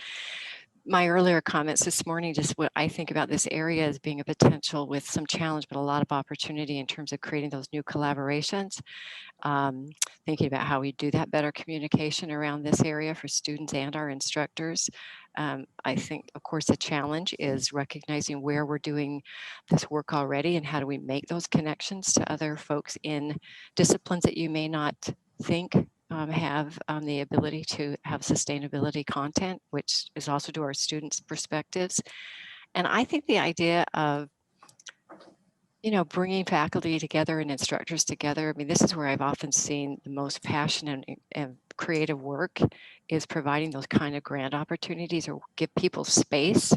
My earlier comments this morning, just what I think about this area as being a potential with some challenge, but a lot of opportunity in terms of creating those new collaborations. Thinking about how we do that better communication around this area for students and our instructors. I think, of course, the challenge is recognizing where we're doing this work already and how do we make those connections to other folks in disciplines that you may not think have the ability to have sustainability content, which is also to our students' perspectives. And I think the idea of bringing faculty together and instructors together. I mean, this is where I've often seen the most passion and creative work is providing those kind of grant opportunities or give people space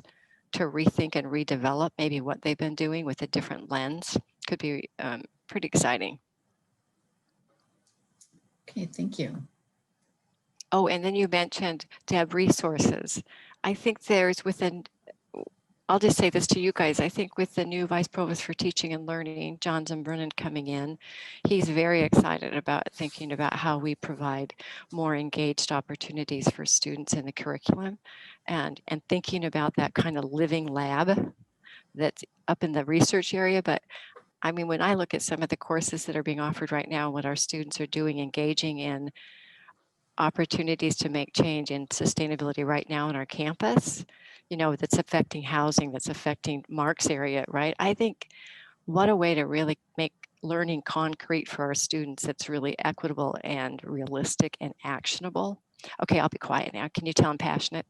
to rethink and redevelop maybe what they've been doing with a different lens. Could be pretty exciting. Okay, thank you. Oh, and then you mentioned to have resources. I think there's I'll just say this to you guys. I think with the new Vice Provost for Teaching and Learning, John Zimbrunnan, coming in, he's very excited about thinking about how we provide more engaged opportunities for students in the curriculum and thinking about that kind of living lab that's up in the research area. But I mean, when I look at some of the courses that are being offered right now, what our students are doing, engaging in opportunities to make change in sustainability right now on our campus, that's affecting housing, that's affecting Mark's area, right? I think what a way to really make learning concrete for our students that's really equitable and realistic and actionable. Okay, I'll be quiet now. Can you tell I'm passionate?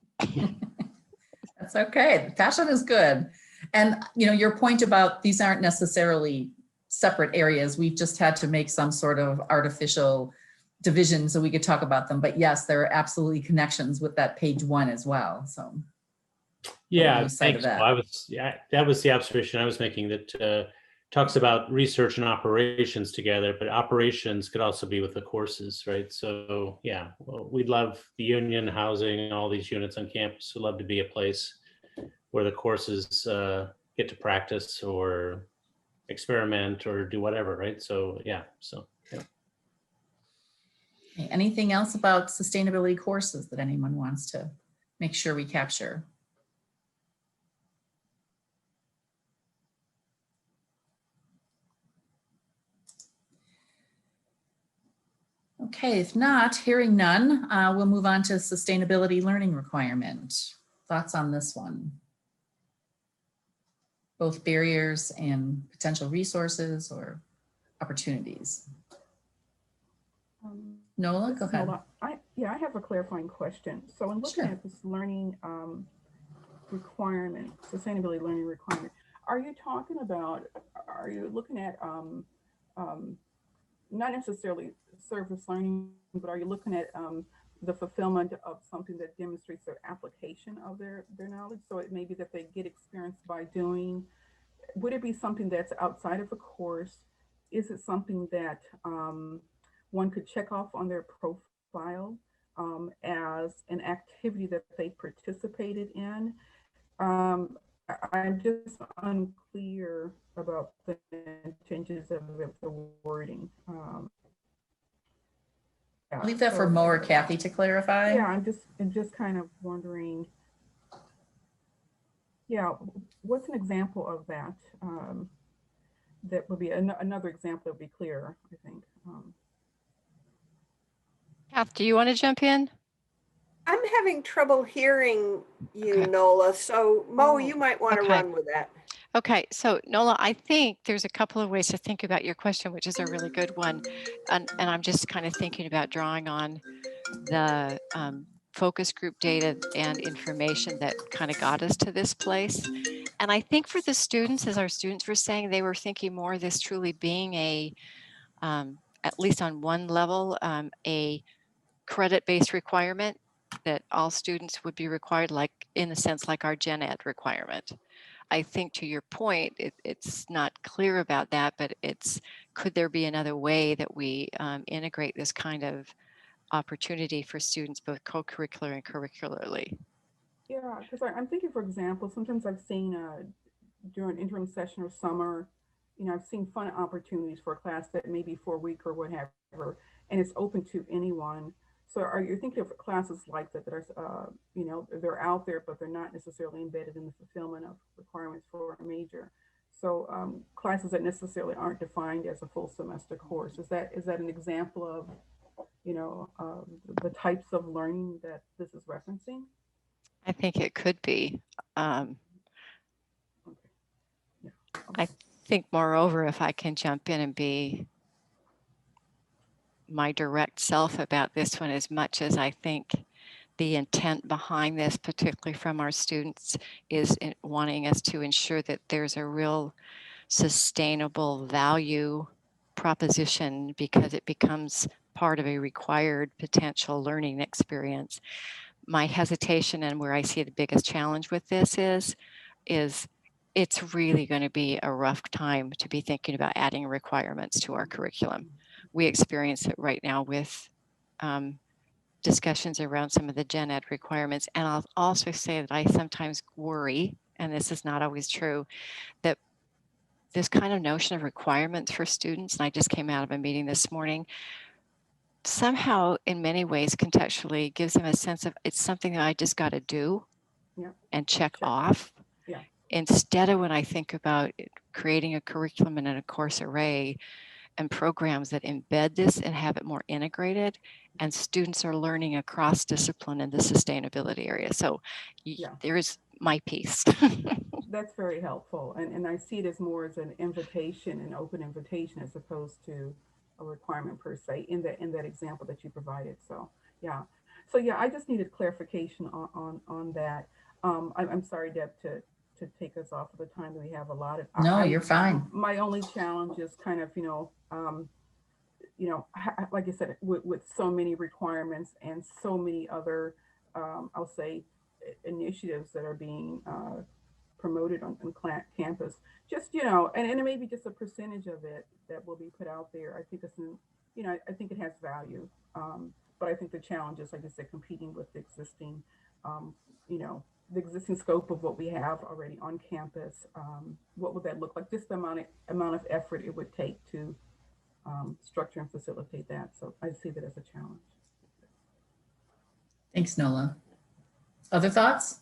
That's okay. Passion is good. And your point about these aren't necessarily separate areas. We've just had to make some sort of artificial division so we could talk about them. But yes, there are absolutely connections with that page 1 as well. So yeah, thanks. That was the observation I was making, that talks about research and operations together, but operations could also be with the courses, right? So yeah, well, we'd love the union, housing, all these units on campus. We'd love to be a place where the courses get to practice or experiment or do whatever, right? So yeah, yeah. Okay, anything else about sustainability courses that anyone wants to make sure we capture? Okay, if not, hearing none, we'll move on to sustainability learning requirement. Thoughts on this one? Both barriers and potential resources or opportunities. Nola, go ahead. Nola, I have a clarifying question. So in looking at this learning requirement, sustainability learning requirement, are you looking at not necessarily surface learning, but are you looking at the fulfillment of something that demonstrates their application of their knowledge. So it may be that they get experience by doing. Would it be something that's outside of a course? Is it something that one could check off on their profile as an activity that they participated in? I'm just unclear about the intentions of the wording. I'll leave that for Mo or Kathy to clarify. Yeah, I'm just kind of wondering. Yeah, what's an example of that? That would be another example that would be clearer, I think. Kath, do you want to jump in? I'm having trouble hearing you, Okay. Nola. So Mo, you might want to Okay. run with that. Okay, so Nola, I think there's a couple of ways to think about your question, which is a really good one. And I'm just kind of thinking about drawing on the focus group data and information that kind of got us to this place. And I think for the students, as our students were saying, they were thinking more of this truly being a, at least on one level, a credit-based requirement that all students would be required, like in a sense, like our gen ed requirement. I think to your point, it's not clear about that, but could there be another way that we integrate this kind of opportunity for students, both co-curricular and curricularly? Yeah, because I'm thinking, for example, sometimes I've seen during interim session or summer, I've seen fun opportunities for a class that may be for a week or whatever, and it's open to anyone. So are you thinking of classes like that are, they're out there, but they're not necessarily embedded in the fulfillment of requirements for a major? So classes that necessarily aren't defined as a full semester course. Is that an example of, the types of learning that this is referencing? I think it could be. Okay. Yeah. I think, moreover, if I can jump in and be my direct self about this one, as much as I think the intent behind this, particularly from our students, is wanting us to ensure that there's a real sustainable value proposition because it becomes part of a required potential learning experience. My hesitation and where I see the biggest challenge with this is it's really going to be a rough time to be thinking about adding requirements to our curriculum. We experience it right now with discussions around some of the gen ed requirements. And I'll also say that I sometimes worry, and this is not always true, that this kind of notion of requirements for students, and I just came out of a meeting this morning, somehow in many ways contextually gives them a sense of it's something that I just got to do and check off. Yeah. Instead of when I think about creating a curriculum and a course array and programs that embed this and have it more integrated, and students are learning across discipline in the sustainability area. So there is my piece. That's very helpful. And I see it as more as an invitation, an open invitation, as opposed to a requirement per se in that example that you provided. So yeah. So yeah, I just needed clarification on that. I'm sorry, Deb, to take us off of the time that we have allotted. No, you're fine. My only challenge is kind of, like I said, with so many requirements and so many other, I'll say, initiatives that are being promoted on campus, just, and it may be just a percentage of it that will be put out there. I think I think it has value. But I think the challenge is, like I said, competing with the existing, the existing scope of what we have already on campus. What would that look like? Just the amount of effort it would take to structure and facilitate that. So I see that as a challenge. Thanks, Nola. Other thoughts?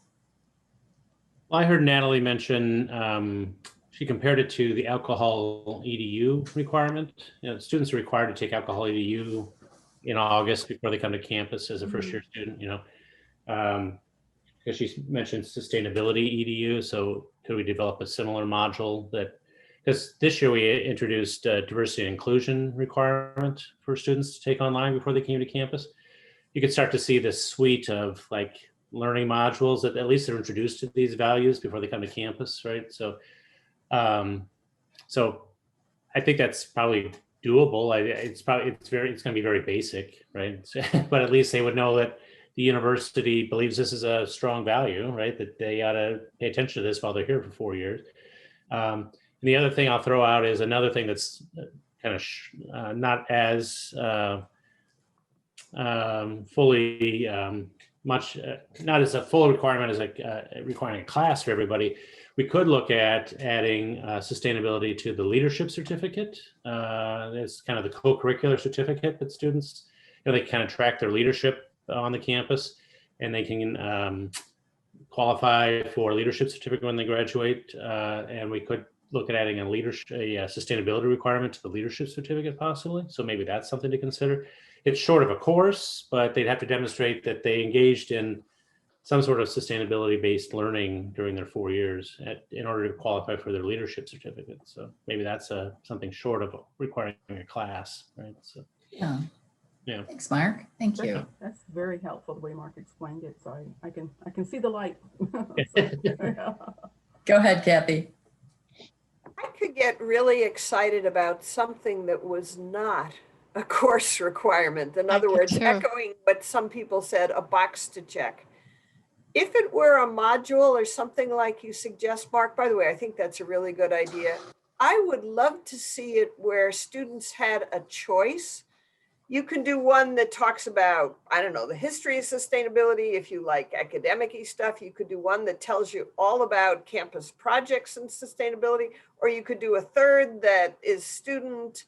Well, I heard Natalie mention, she compared it to the alcohol EDU requirement. Students are required to take alcohol EDU in August before they come to campus as a first year student, because she mentioned sustainability EDU. So could we develop a similar module because this year we introduced a diversity and inclusion requirement for students to take online before they came to campus. You could start to see this suite of learning modules that at least they're introduced to these values before they come to campus, right? So, so I think that's probably doable. It's going to be very basic, right? But at least they would know that the university believes this is a strong value, right? That they ought to pay attention to this while they're here for 4 years. And the other thing I'll throw out is another thing that's kind of not as fully not as a full requirement as requiring a class for everybody. We could look at adding sustainability to the leadership certificate. It's kind of the co-curricular certificate that students, they kind of track their leadership on the campus, and they can qualify for a leadership certificate when they graduate. And we could look at adding a sustainability requirement to the leadership certificate possibly. So maybe that's something to consider. It's short of a course, but they'd have to demonstrate that they engaged in some sort of sustainability-based learning during their 4 years in order to qualify for their leadership certificate. So maybe that's something short of requiring a class, right? So Yeah. Yeah. Thanks, Mark. Thank you. That's very helpful the way Mark explained it. So I can see the light. Go ahead, Kathy. I could get really excited about something that was not a course requirement. In other words, echoing what some people said, a box to check. If it were a module or something like you suggest, Mark, by the way, I think that's a really good idea. I would love to see it where students had a choice. You can do one that talks about, I don't know, the history of sustainability. If you like academic-y stuff, you could do one that tells you all about campus projects and sustainability, or you could do a third that is student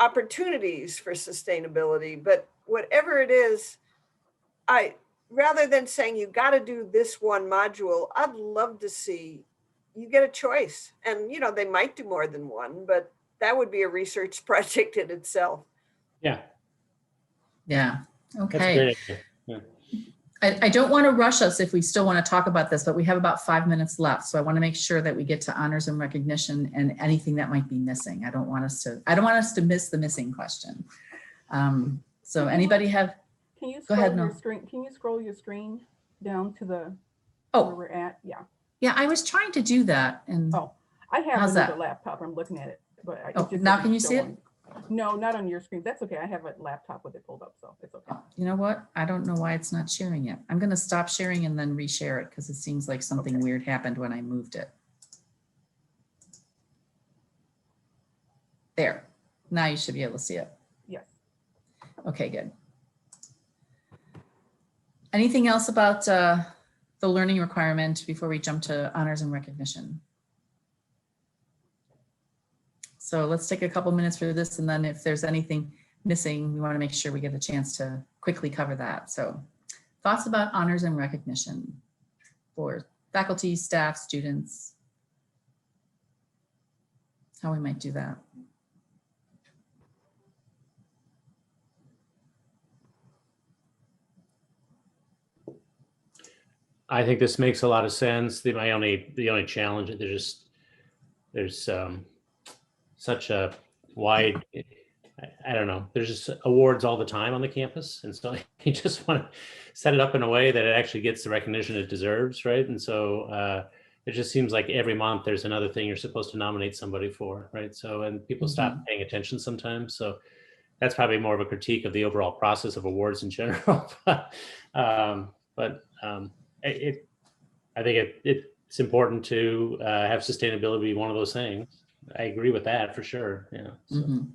opportunities for sustainability. But whatever it is, rather than saying you got to do this one module, I'd love to see you get a choice. And, they might do more than one, but that would be a research project in itself. Yeah. Yeah. Okay. That's a great idea. Yeah. I don't want to rush us if we still want to talk about this, but we have about 5 minutes left. So I want to make sure that we get to honors and recognition and anything that might be missing. I don't want us to miss the missing question. So anybody have, Can you go scroll ahead, your screen? Can you scroll your screen down to the where we're at? Yeah. Yeah, I was trying to do that. And I have how's another that? laptop. I'm looking at it, but Now can you see it? No, not on your screen. That's okay. I have a laptop with it pulled up, so it's okay. You know what? I don't know why it's not sharing it. I'm going to stop sharing and then reshare it because it seems like something weird happened when I moved it. There. Now you should be able to see it. Yes. Okay, good. Anything else about the learning requirement before we jump to honors and recognition? So let's take a couple minutes for this, and then if there's anything missing, we want to make sure we get a chance to quickly cover that. So thoughts about honors and recognition for faculty, staff, students, how we might do that. I think this makes a lot of sense. The only challenge is there's such a wide, I don't know, there's just awards all the time on the campus. And so you just want to set it up in a way that it actually gets the recognition it deserves, right? And so it just seems like every month there's another thing you're supposed to nominate somebody for, right? So, and people stop paying attention sometimes. So that's probably more of a critique of the overall process of awards in general. I think it's important to have sustainability be one of those things. I agree with that for sure. Yeah. So,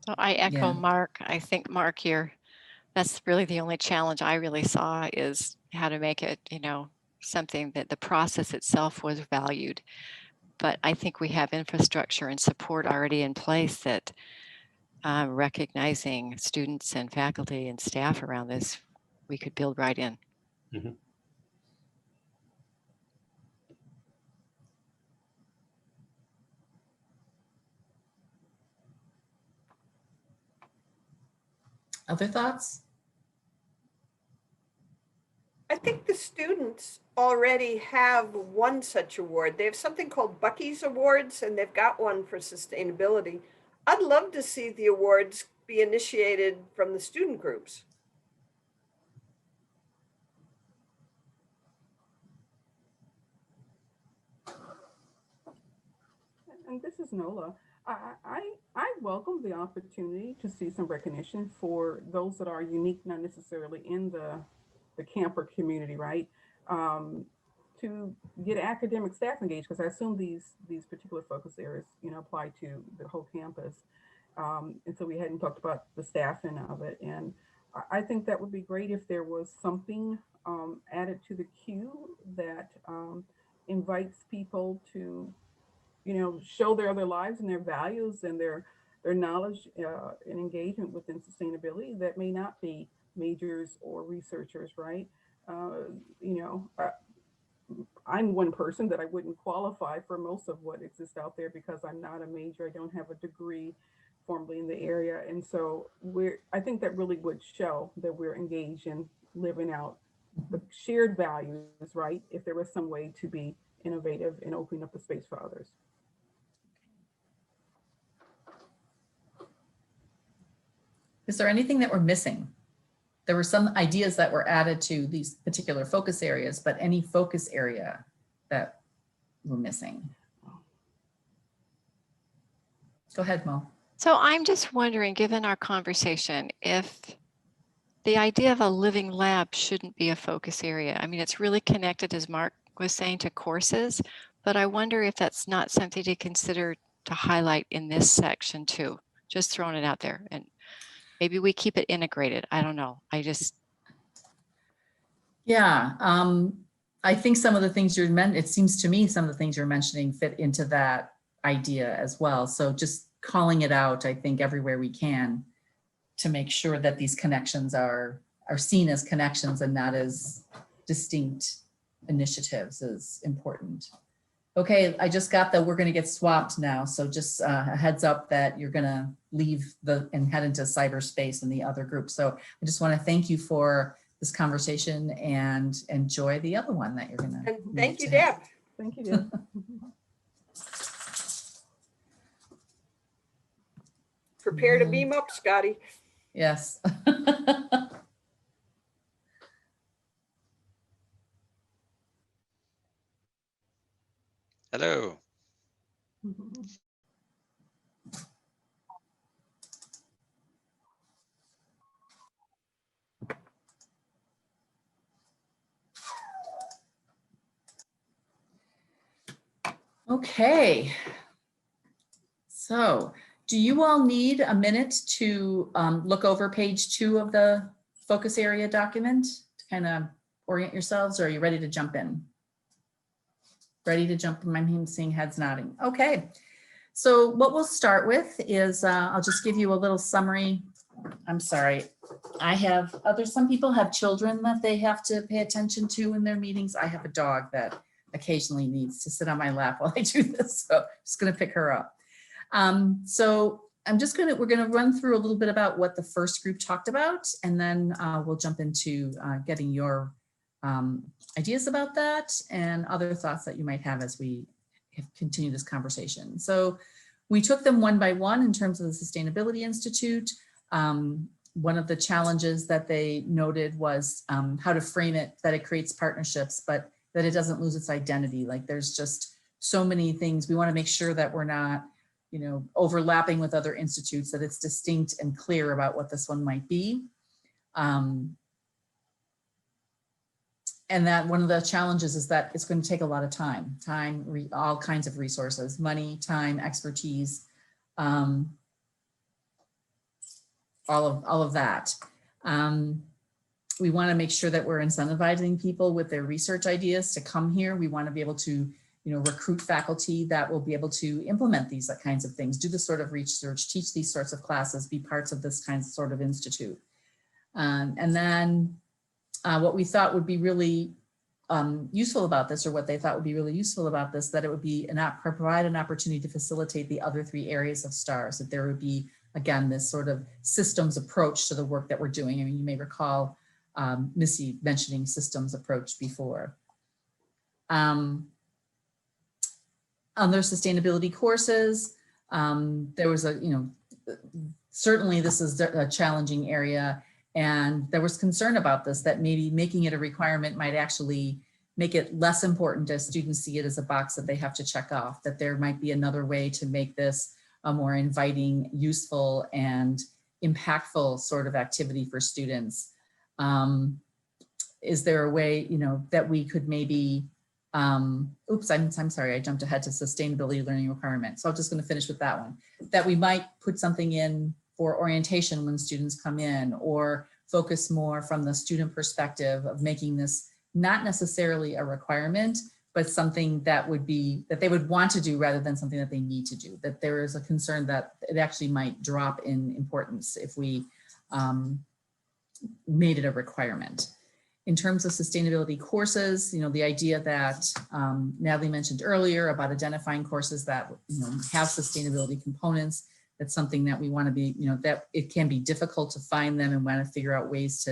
So I echo Mark. I think Mark here, that's really the only challenge I really saw is how to make it, something that the process itself was valued. But I think we have infrastructure and support already in place that recognizing students and faculty and staff around this, we could build right in. Other thoughts? I think the students already have one such award. They have something called Bucky's Awards, and they've got one for sustainability. I'd love to see the awards be initiated from the student groups. And this is Nola. I welcome the opportunity to see some recognition for those that are unique, not necessarily in the camper community, right? To get academic staff engaged, because I assume these particular focus areas, apply to the whole campus. And so we hadn't talked about the staffing of it. And I think that would be great if there was something added to the queue that invites people to, show their other lives and their values and their knowledge and engagement within sustainability that may not be majors or researchers, right? Uh, you know, uh, I'm one person that I wouldn't qualify for most of what exists out there because I'm not a major. I don't have a degree formally in the area. And so I think that really would show that we're engaged in living out the shared values, right? If there was some way to be innovative and opening up the space for others. Is there anything that we're missing? There were some ideas that were added to these particular focus areas, but any focus area that we're missing? Go ahead, Mo. So I'm just wondering, given our conversation, if the idea of a living lab shouldn't be a focus area. I mean, it's really connected, as Mark was saying, to courses, but I wonder if that's not something to consider to highlight in this section too. Just throwing it out there, and maybe we keep it integrated. I don't know. Yeah, I think some of the things it seems to me some of the things you're mentioning fit into that idea as well. So just calling it out, I think, everywhere we can to make sure that these connections are seen as connections and not as distinct initiatives is important. Okay, I just got that we're going to get swapped now. So just a heads up that you're going to leave and head into cyberspace in the other group. So I just want to thank you for this conversation and enjoy the other one that you're going to. And thank you, Deb. Thank you, Deb. Prepare to beam up, Scotty. Yes. Hello. Okay. So do you all need a minute to look over page 2 of the focus area document to kind of orient yourselves, or are you ready to jump in? Ready to jump in? I'm seeing heads nodding. Okay. So what we'll start with is I'll just give you a little summary. I'm sorry. Some people have children that they have to pay attention to in their meetings. I have a dog that occasionally needs to sit on my lap while I do this. So I'm just going to pick her up. So we're going to run through a little bit about what the first group talked about, and then we'll jump into getting your ideas about that and other thoughts that you might have as we continue this conversation. So we took them one by one in terms of the Sustainability Institute. One of the challenges that they noted was how to frame it, that it creates partnerships, but that it doesn't lose its identity. Like there's just so many things. We want to make sure that we're not, overlapping with other institutes, that it's distinct and clear about what this one might be. And that one of the challenges is that it's going to take a lot of time, all kinds of resources, money, time, expertise, all of that. We want to make sure that we're incentivizing people with their research ideas to come here. We want to be able to, recruit faculty that will be able to implement these kinds of things, do this sort of research, teach these sorts of classes, be parts of this kind of sort of institute. And then what we thought would be really useful about this, or what they thought would be really useful about this, that it would be provide an opportunity to facilitate the other 3 areas of STARS, that there would be, again, this sort of systems approach to the work that we're doing. I mean, you may recall Missy mentioning systems approach before. Other sustainability courses, there was certainly this is a challenging area, and there was concern about this, that maybe making it a requirement might actually make it less important as students see it as a box that they have to check off, that there might be another way to make this a more inviting, useful, and impactful sort of activity for students. Is there a way, that we could maybe, oops, I'm sorry, I jumped ahead to sustainability learning requirements. So I'm just going to finish with that one, that we might put something in for orientation when students come in, or focus more from the student perspective of making this not necessarily a requirement, but something that would be, that they would want to do rather than something that they need to do, that there is a concern that it actually might drop in importance if we made it a requirement. In terms of sustainability courses, the idea that Natalie mentioned earlier about identifying courses that have sustainability components, that's something that we want to be, that it can be difficult to find them and want to figure out ways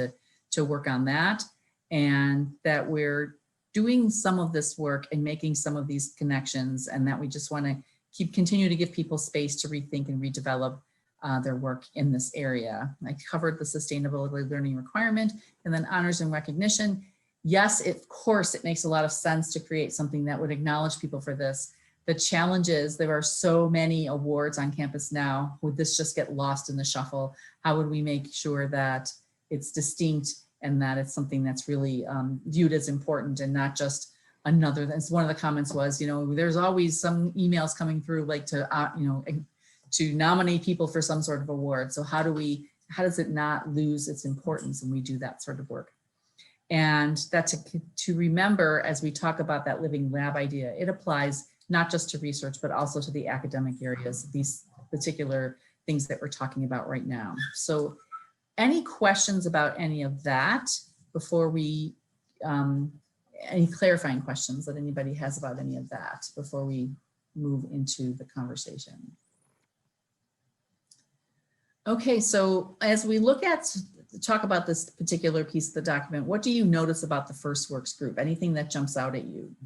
to work on that. And that we're doing some of this work and making some of these connections, and that we just want to continue to give people space to rethink and redevelop their work in this area. I covered the sustainability learning requirement, and then honors and recognition. Yes, of course, it makes a lot of sense to create something that would acknowledge people for this. The challenge is there are so many awards on campus now. Would this just get lost in the shuffle? How would we make sure that it's distinct and that it's something that's really viewed as important and not just another? That's one of the comments was, there's always some emails coming through like to nominate people for some sort of award. So how does it not lose its importance when we do that sort of work? And that to remember, as we talk about that living lab idea, it applies not just to research, but also to the academic areas, these particular things that we're talking about right now. So any questions about any of that before we, any clarifying questions that anybody has about any of that before we move into the conversation? Okay, so as we talk about this particular piece of the document, what do you notice about the first works group? Anything that jumps out at you?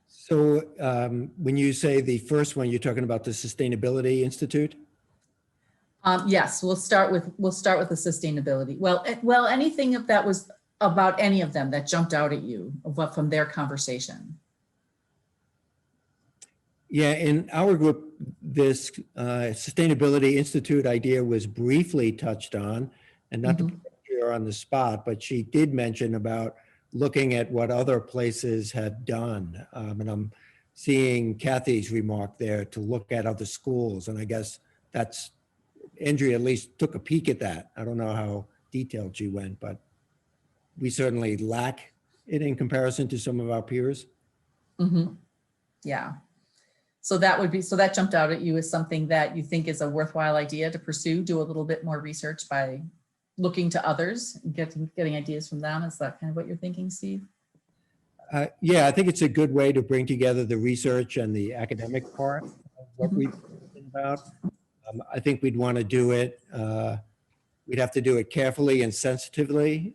So when you say the first one, you're talking about the Sustainability Institute? Yes, we'll start with the sustainability. Well, anything if that was about any of them that jumped out at you from their conversation. Yeah, in our group, this Sustainability Institute idea was briefly touched on, and not to put her on the spot, but she did mention about looking at what other places had done. And I'm seeing Kathy's remark there to look at other schools, and I guess that's, Andrea at least took a peek at that. I don't know how detailed she went, but we certainly lack it in comparison to some of our peers. Yeah. So that jumped out at you as something that you think is a worthwhile idea to pursue, do a little bit more research by looking to others, and getting ideas from them. Is that kind of what you're thinking, Steve? Yeah, I think it's a good way to bring together the research and the academic part of what we've been about. I think we'd want to do it, we'd have to do it carefully and sensitively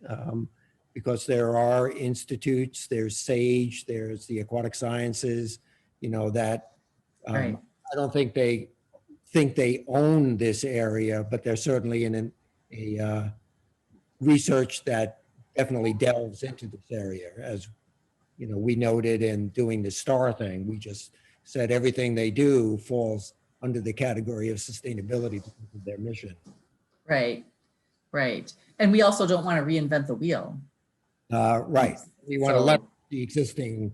because there are institutes, there's SAGE, there's the aquatic sciences, that Right. I don't think they own this area, but they're certainly in a research that definitely delves into this area. As we noted in doing the STAR thing, we just said everything they do falls under the category of sustainability because of their mission. Right. And we also don't want to reinvent the wheel. Right. We want to leverage the existing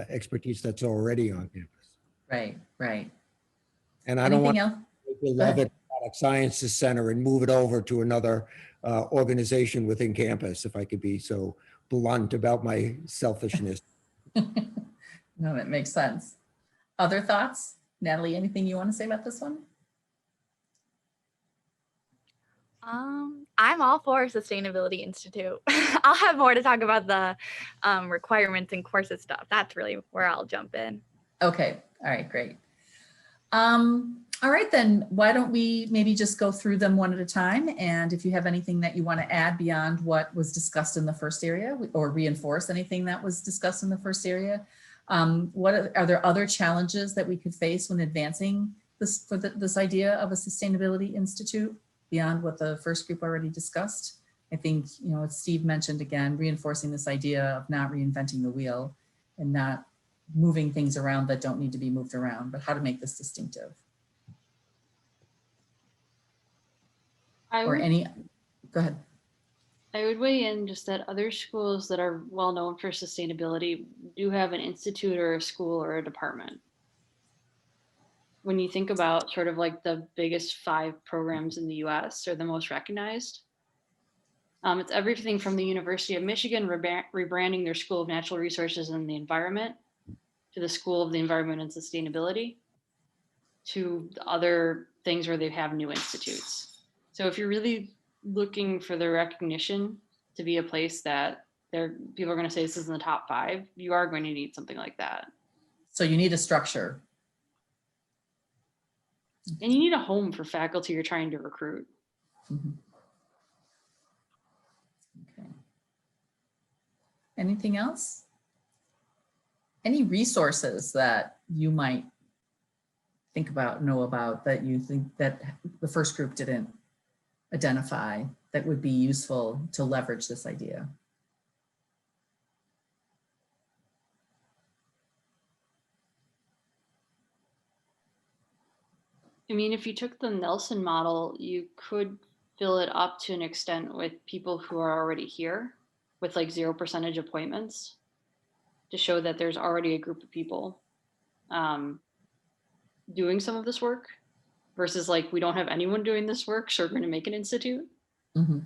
expertise that's already on campus. Right. And I don't want to love it Aquatic Sciences Center and move it over to another organization within campus, if I could be so blunt about my selfishness. No, that makes sense. Other thoughts? Natalie, anything you want to say about this one? I'm all for Sustainability Institute. I'll have more to talk about the requirements and courses stuff. That's really where I'll jump in. Okay. All right, great. All right, then why don't we maybe just go through them one at a time. And if you have anything that you want to add beyond what was discussed in the first area or reinforce anything that was discussed in the first area, are there other challenges that we could face when advancing this idea of a sustainability institute beyond what the first group already discussed? I think, as Steve mentioned, again, reinforcing this idea of not reinventing the wheel and not moving things around that don't need to be moved around, but how to make this distinctive. Go ahead. I would weigh in just that other schools that are well known for sustainability do have an institute or a school or a department. When you think about sort of like the biggest 5 programs in the US or the most recognized, it's everything from the University of Michigan rebranding their School of Natural Resources and the Environment to the School of the Environment and Sustainability to the other things where they have new institutes. So if you're really looking for the recognition to be a place that people are going to say this is in the top 5, you are going to need something like that. So you need a structure. And you need a home for faculty you're trying to recruit. Mm-hmm. Okay. Anything else? Any resources that you might think about, know about, that you think that the first group didn't identify that would be useful to leverage this idea? I mean, if you took the Nelson model, you could fill it up to an extent with people who are already here with like 0% appointments to show that there's already a group of people doing some of this work versus like, we don't have anyone doing this work, so we're going to make an institute. Mm-hmm.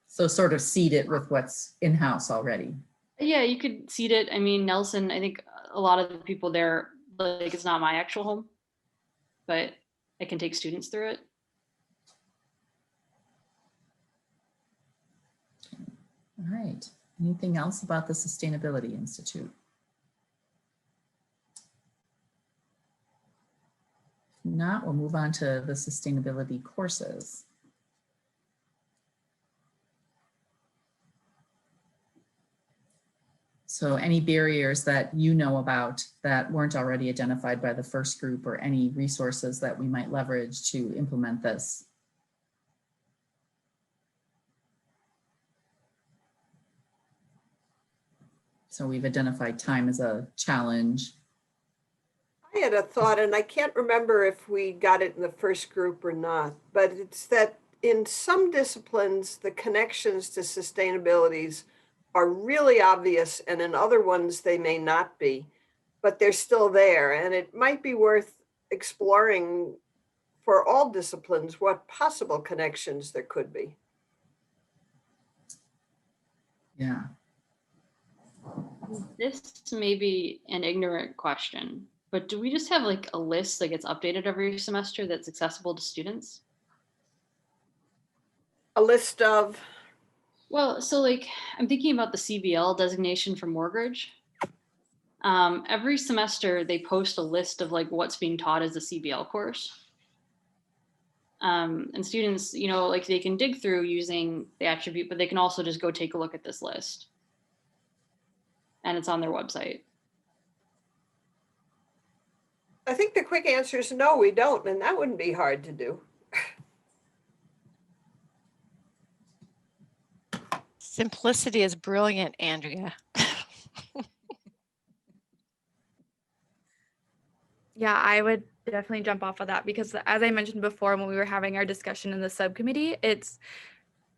So sort of seed it with what's in-house already. Yeah, you could seed it. I mean, Nelson, I think a lot of the people there, like, it's not my actual home, but I can take students through it. All right. Anything else about the Sustainability Institute? If not, we'll move on to the sustainability courses. So any barriers that you know about that weren't already identified by the first group, or any resources that we might leverage to implement this? So we've identified time as a challenge. I had a thought, and I can't remember if we got it in the first group or not, but it's that in some disciplines, the connections to sustainabilities are really obvious, and in other ones, they may not be, but they're still there. And it might be worth exploring for all disciplines what possible connections there could be. Yeah. This may be an ignorant question, but do we just have like a list that gets updated every semester that's accessible to students? A list of? Well, so like I'm thinking about the CBL designation for mortgage. Every semester they post a list of like what's being taught as a CBL course. And students, like they can dig through using the attribute, but they can also just go take a look at this list. And it's on their website. I think the quick answer is no, we don't, and that wouldn't be hard to do. Simplicity is brilliant, Andrea. Yeah, I would definitely jump off of that because, as I mentioned before, when we were having our discussion in the subcommittee,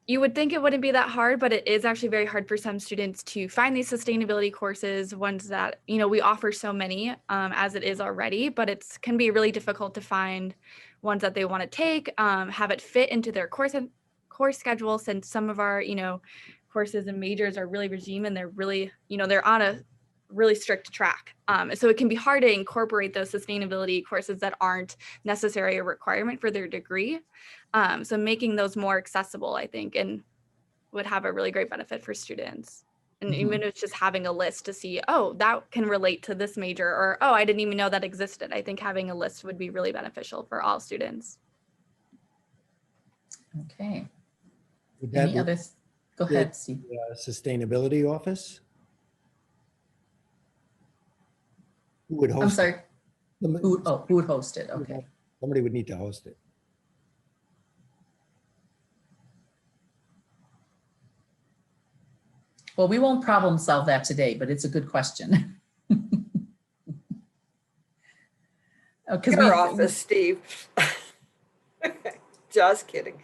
you would think it wouldn't be that hard, but it is actually very hard for some students to find these sustainability courses, ones that, we offer so many as it is already, but it can be really difficult to find ones that they want to take, have it fit into their course schedule, since some of our, courses and majors are really regime and they're really, they're on a really strict track. So it can be hard to incorporate those sustainability courses that aren't necessarily a requirement for their degree. So making those more accessible, I think, and would have a really great benefit for students. And even if it's just having a list to see, oh, that can relate to this major, or, oh, I didn't even know that existed. I think having a list would be really beneficial for all students. Okay. Would that Any other? Go ahead, Steve. Sustainability office? Who would host? I'm sorry. Who would host it? Okay. Somebody would need to host it. Well, we won't problem solve that today, but it's a good question. Your office, Steve. Just kidding.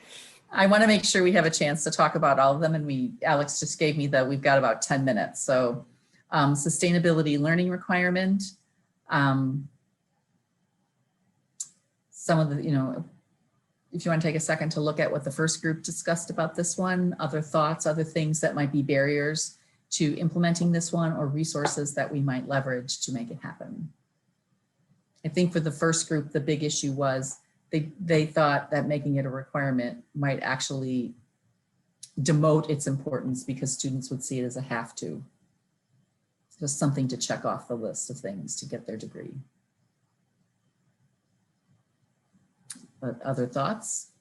I want to make sure we have a chance to talk about all of them, and Alex just gave me we've got about 10 minutes. So sustainability learning requirement, some of the, if you want to take a second to look at what the first group discussed about this one, other thoughts, other things that might be barriers to implementing this one, or resources that we might leverage to make it happen. I think for the first group, the big issue was they thought that making it a requirement might actually demote its importance because students would see it as a have to. Just something to check off the list of things to get their degree. But other thoughts?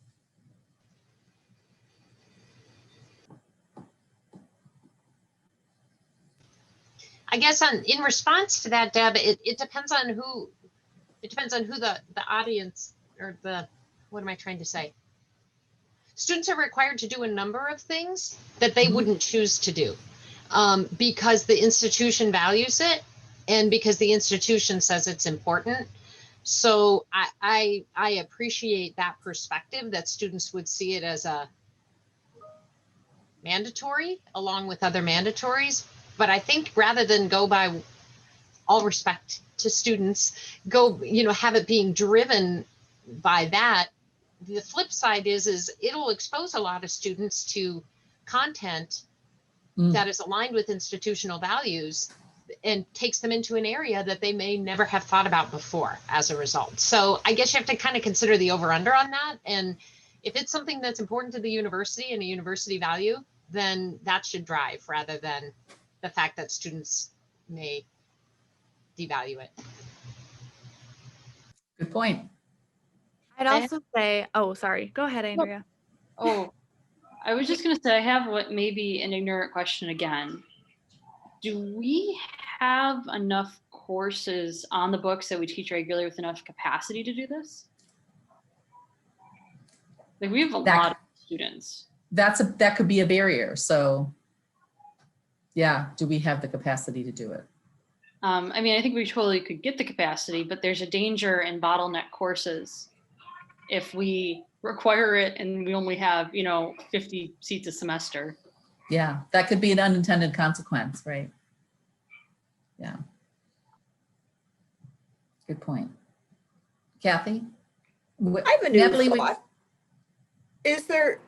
I guess in response to that, Deb, it depends on who the audience, or what am I trying to say? Students are required to do a number of things that they wouldn't choose to do because the institution values it and because the institution says it's important. So I appreciate that perspective, that students would see it as a mandatory along with other mandatories. But I think rather than go by all respect to students, have it being driven by that, the flip side is it'll expose a lot of students to content that is aligned with institutional values and takes them into an area that they may never have thought about before as a result. So I guess you have to kind of consider the over under on that. And if it's something that's important to the university and a university value, then that should drive rather than the fact that students may devalue it. Good point. I'd also say, oh, sorry. Go ahead, Andrea. Oh, I was just going to say, I have what may be an ignorant question again. Do we have enough courses on the books that we teach regularly with enough capacity to do this? Like, we have a lot of students. That could be a barrier. So yeah, do we have the capacity to do it? I mean, I think we totally could get the capacity, but there's a danger in bottleneck courses if we require it and we only have, 50 seats a semester. Yeah, that could be an unintended consequence, right? Yeah. Good point. Kathy? I have a new thought. Is there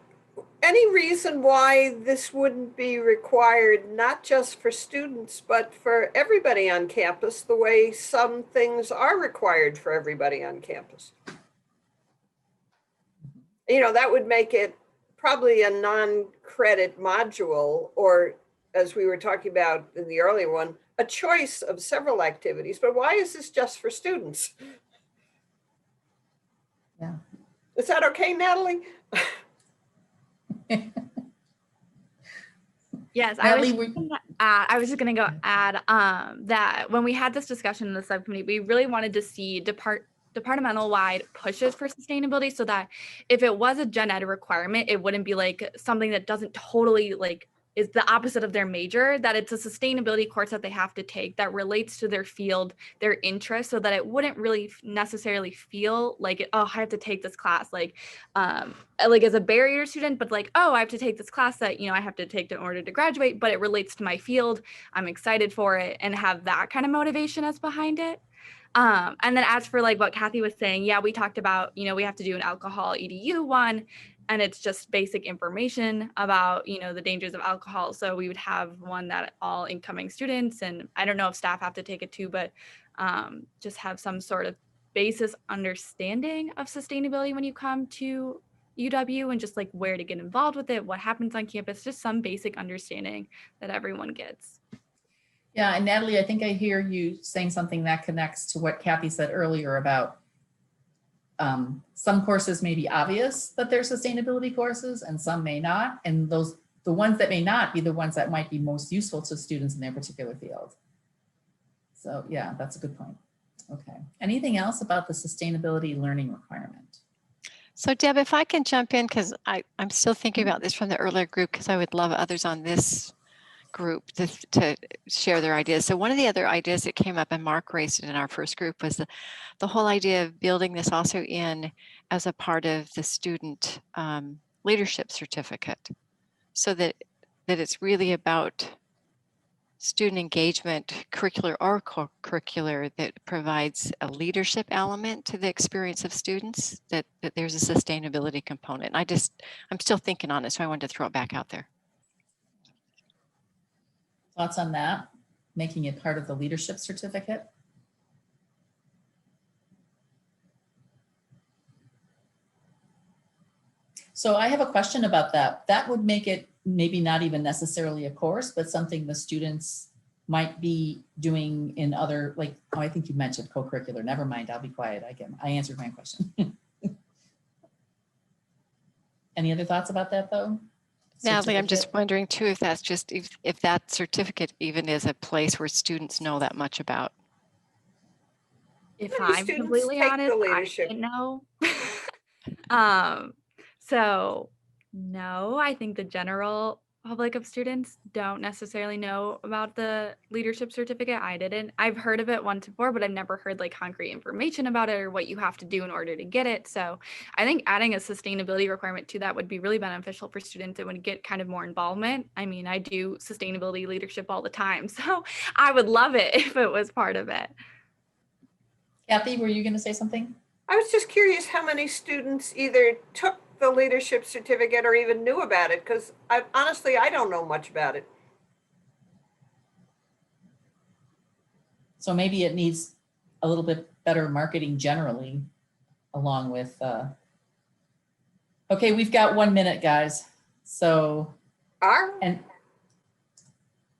any reason why this wouldn't be required, not just for students, but for everybody on campus, the way some things are required for everybody on campus? That would make it probably a non-credit module, or as we were talking about in the earlier one, a choice of several activities. But why is this just for students? Yeah. Is that okay, Natalie? Yes, Natalie, I was just going to go add that when we had this discussion in the subcommittee, we really wanted to see departmental-wide pushes for sustainability, so that if it was a gen ed requirement, it wouldn't be like something that doesn't totally is the opposite of their major, that it's a sustainability course that they have to take that relates to their field, their interest, so that it wouldn't really necessarily feel like, oh, I have to take this class, as a barrier student, but oh, I have to take this class that, I have to take in order to graduate, but it relates to my field. I'm excited for it, and have that kind of motivation as behind it. And then as for what Kathy was saying, yeah, we talked about, we have to do an alcohol EDU one, and it's just basic information about, the dangers of alcohol. So we would have one that all incoming students, and I don't know if staff have to take it too, but just have some sort of basis understanding of sustainability when you come to UW, and just where to get involved with it, what happens on campus, just some basic understanding that everyone gets. Yeah, and Natalie, I think I hear you saying something that connects to what Kathy said earlier about some courses may be obvious that they're sustainability courses and some may not. And the ones that may not be the ones that might be most useful to students in their particular field. So yeah, that's a good point. Okay. Anything else about the sustainability learning requirement? So Deb, if I can jump in, because I'm still thinking about this from the earlier group, because I would love others on this group to share their ideas. So one of the other ideas that came up, and Mark raised it in our first group, was the whole idea of building this also in as a part of the student leadership certificate, so that it's really about student engagement, curricular or co-curricular, that provides a leadership element to the experience of students, that there's a sustainability component. I'm still thinking on it, so I wanted to throw it back out there. Thoughts on that? Making it part of the leadership certificate? So I have a question about that. That would make it maybe not even necessarily a course, but something the students might be doing in other, like, oh, I think you mentioned co-curricular. Never mind, I'll be quiet. I answered my question. Any other thoughts about that though? Natalie, I'm just wondering too, if that's just, if that certificate even is a place where students know that much about. If How many I'm students completely take the honest, I leadership? didn't know. So no, I think the general public of students don't necessarily know about the leadership certificate. I didn't. I've heard of it once before, but I've never heard like concrete information about it or what you have to do in order to get it. So I think adding a sustainability requirement to that would be really beneficial for students. It would get kind of more involvement. I mean, I do sustainability leadership all the time, so I would love it if it was part of it. Kathy, were you going to say something? I was just curious how many students either took the leadership certificate or even knew about it, because honestly, I don't know much about it. So maybe it needs a little bit better marketing generally, along with, okay, we've got 1 minute, guys. So, and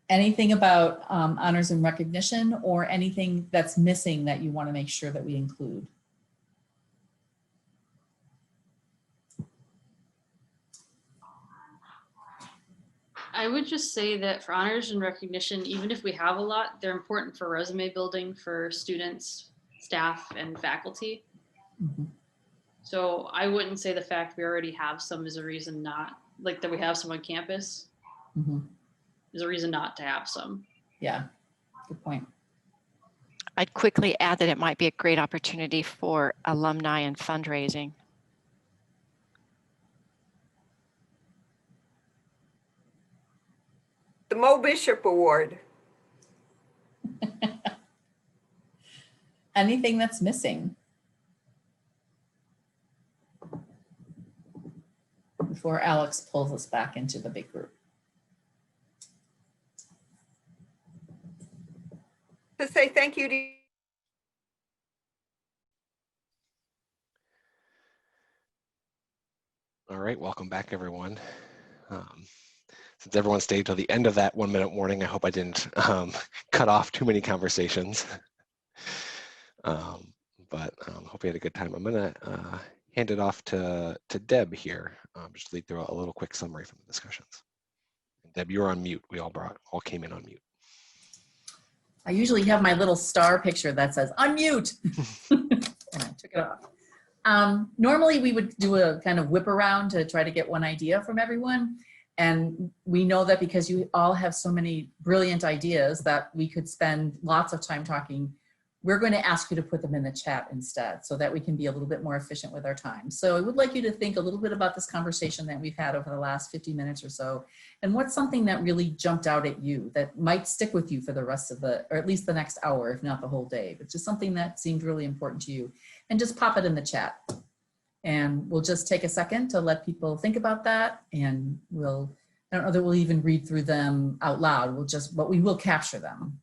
anything about honors and recognition, or anything that's missing that you want to make sure that we include? I would just say that for honors and recognition, even if we have a lot, they're important for resume building for students, staff, and faculty. Mm-hmm. So I wouldn't say the fact we already have some is a reason not, like that we have some on campus, Mm-hmm. is a reason not to have some. Yeah, good point. I'd quickly add that it might be a great opportunity for alumni and fundraising. The Mo Bishop Award. Anything that's missing before Alex pulls us back into the big group? To say thank you to All right, welcome back, everyone. Since everyone stayed till the end of that 1 minute warning, I hope I didn't cut off too many conversations. But hope you had a good time. I'm gonna hand it off to Deb here, just to lead through a little quick summary from the discussions. Deb, you're on mute. We all came in on mute. I usually have my little star picture that says unmute, and I took it off. Normally we would do a kind of whip around to try to get one idea from everyone. And we know that because you all have so many brilliant ideas that we could spend lots of time talking, we're going to ask you to put them in the chat instead so that we can be a little bit more efficient with our time. So I would like you to think a little bit about this conversation that we've had over the last 50 minutes or so, and what's something that really jumped out at you that might stick with you for the rest of the, or at least the next hour, if not the whole day, but just something that seemed really important to you, and just pop it in the chat. And we'll just take a second to let people think about that, and I don't know that we'll even read through them out loud. But we will capture them.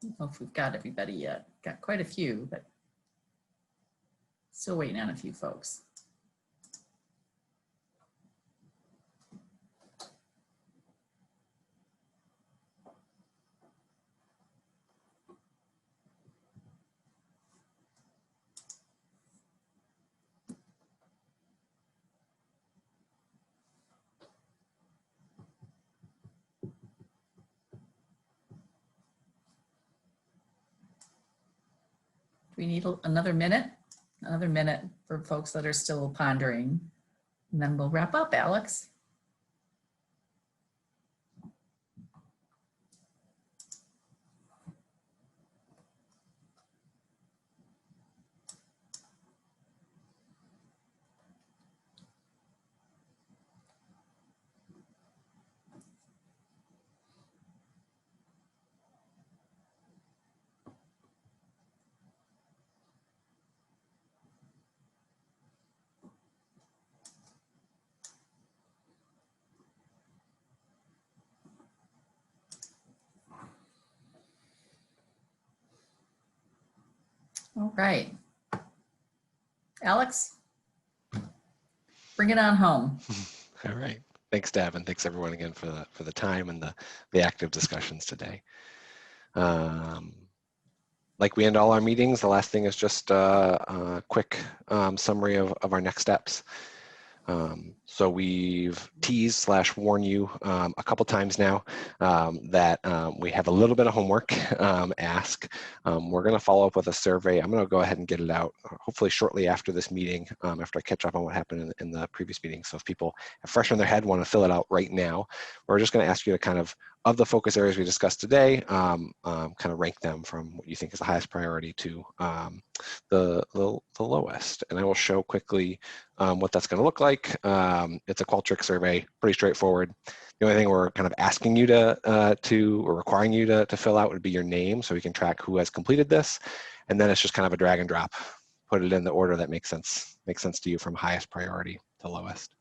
don't know if we've got everybody yet. Got quite a few, but still waiting on a few folks. We need another minute for folks that are still pondering, and then we'll wrap up, Alex. All right. Alex, bring it on home. All right. Thanks, Deb, and thanks everyone again for the time and the active discussions today. Like we end all our meetings, the last thing is just a quick summary of our next steps. So we've teased / warned you a couple times now that we have a little bit of homework ask. We're going to follow up with a survey. I'm going to go ahead and get it out hopefully shortly after this meeting, after I catch up on what happened in the previous meeting. So if people have fresh in their head, want to fill it out right now, we're just going to ask you to kind of the focus areas we discussed today, kind of rank them from what you think is the highest priority to the lowest. And I will show quickly what that's going to look like. It's a Qualtrics survey, pretty straightforward. The only thing we're kind of asking you or requiring you to fill out would be your name, so we can track who has completed this. And then it's just kind of a drag and drop. Put it in the order that makes sense to you from highest priority to lowest.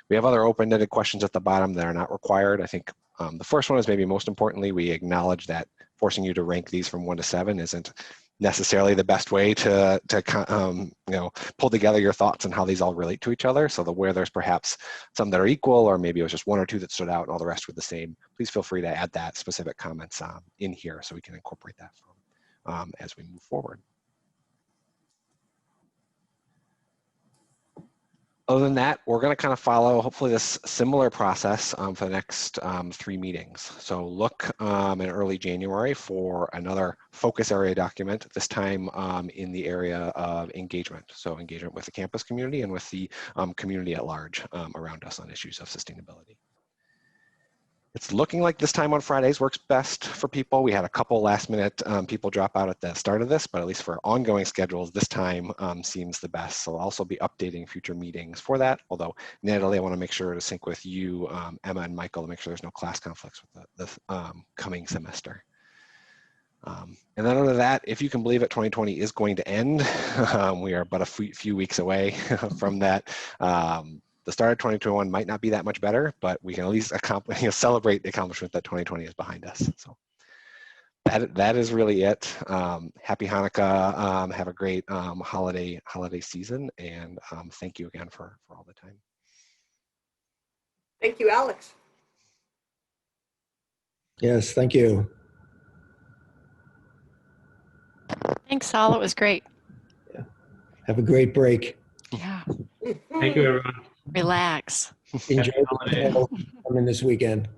We have other open-ended questions at the bottom that are not required. I think the first one is maybe most importantly, we acknowledge that forcing you to rank these from 1 to 7 isn't necessarily the best way to pull together your thoughts and how these all relate to each other. So where there's perhaps some that are equal, or maybe it was just 1 or 2 that stood out and all the rest were the same, please feel free to add that specific comments in here so we can incorporate that as we move forward. Other than that, we're going to kind of follow hopefully this similar process for the next 3 meetings. So look in early January for another focus area document, this time in the area of engagement. So engagement with the campus community and with the community at large around us on issues of sustainability. It's looking like this time on Fridays works best for people. We had a couple last minute people drop out at the start of this, but at least for ongoing schedules, this time seems the best. So I'll also be updating future meetings for that. Although, Natalie, I want to make sure to sync with you, Emma and Michael, to make sure there's no class conflicts with the coming semester. And then under that, if you can believe it, 2020 is going to end. We are but a few weeks away from that. The start of 2021 might not be that much better, but we can at least celebrate the accomplishment that 2020 is behind us. So that is really it. Happy Hanukkah. Have a great holiday season, and thank you again for all the time. Thank you, Alex. Yes, thank you. Thanks, Saul. It was great. Yeah. Have a great break. Yeah. Thank you, everyone. Relax. Enjoy the snow coming this weekend.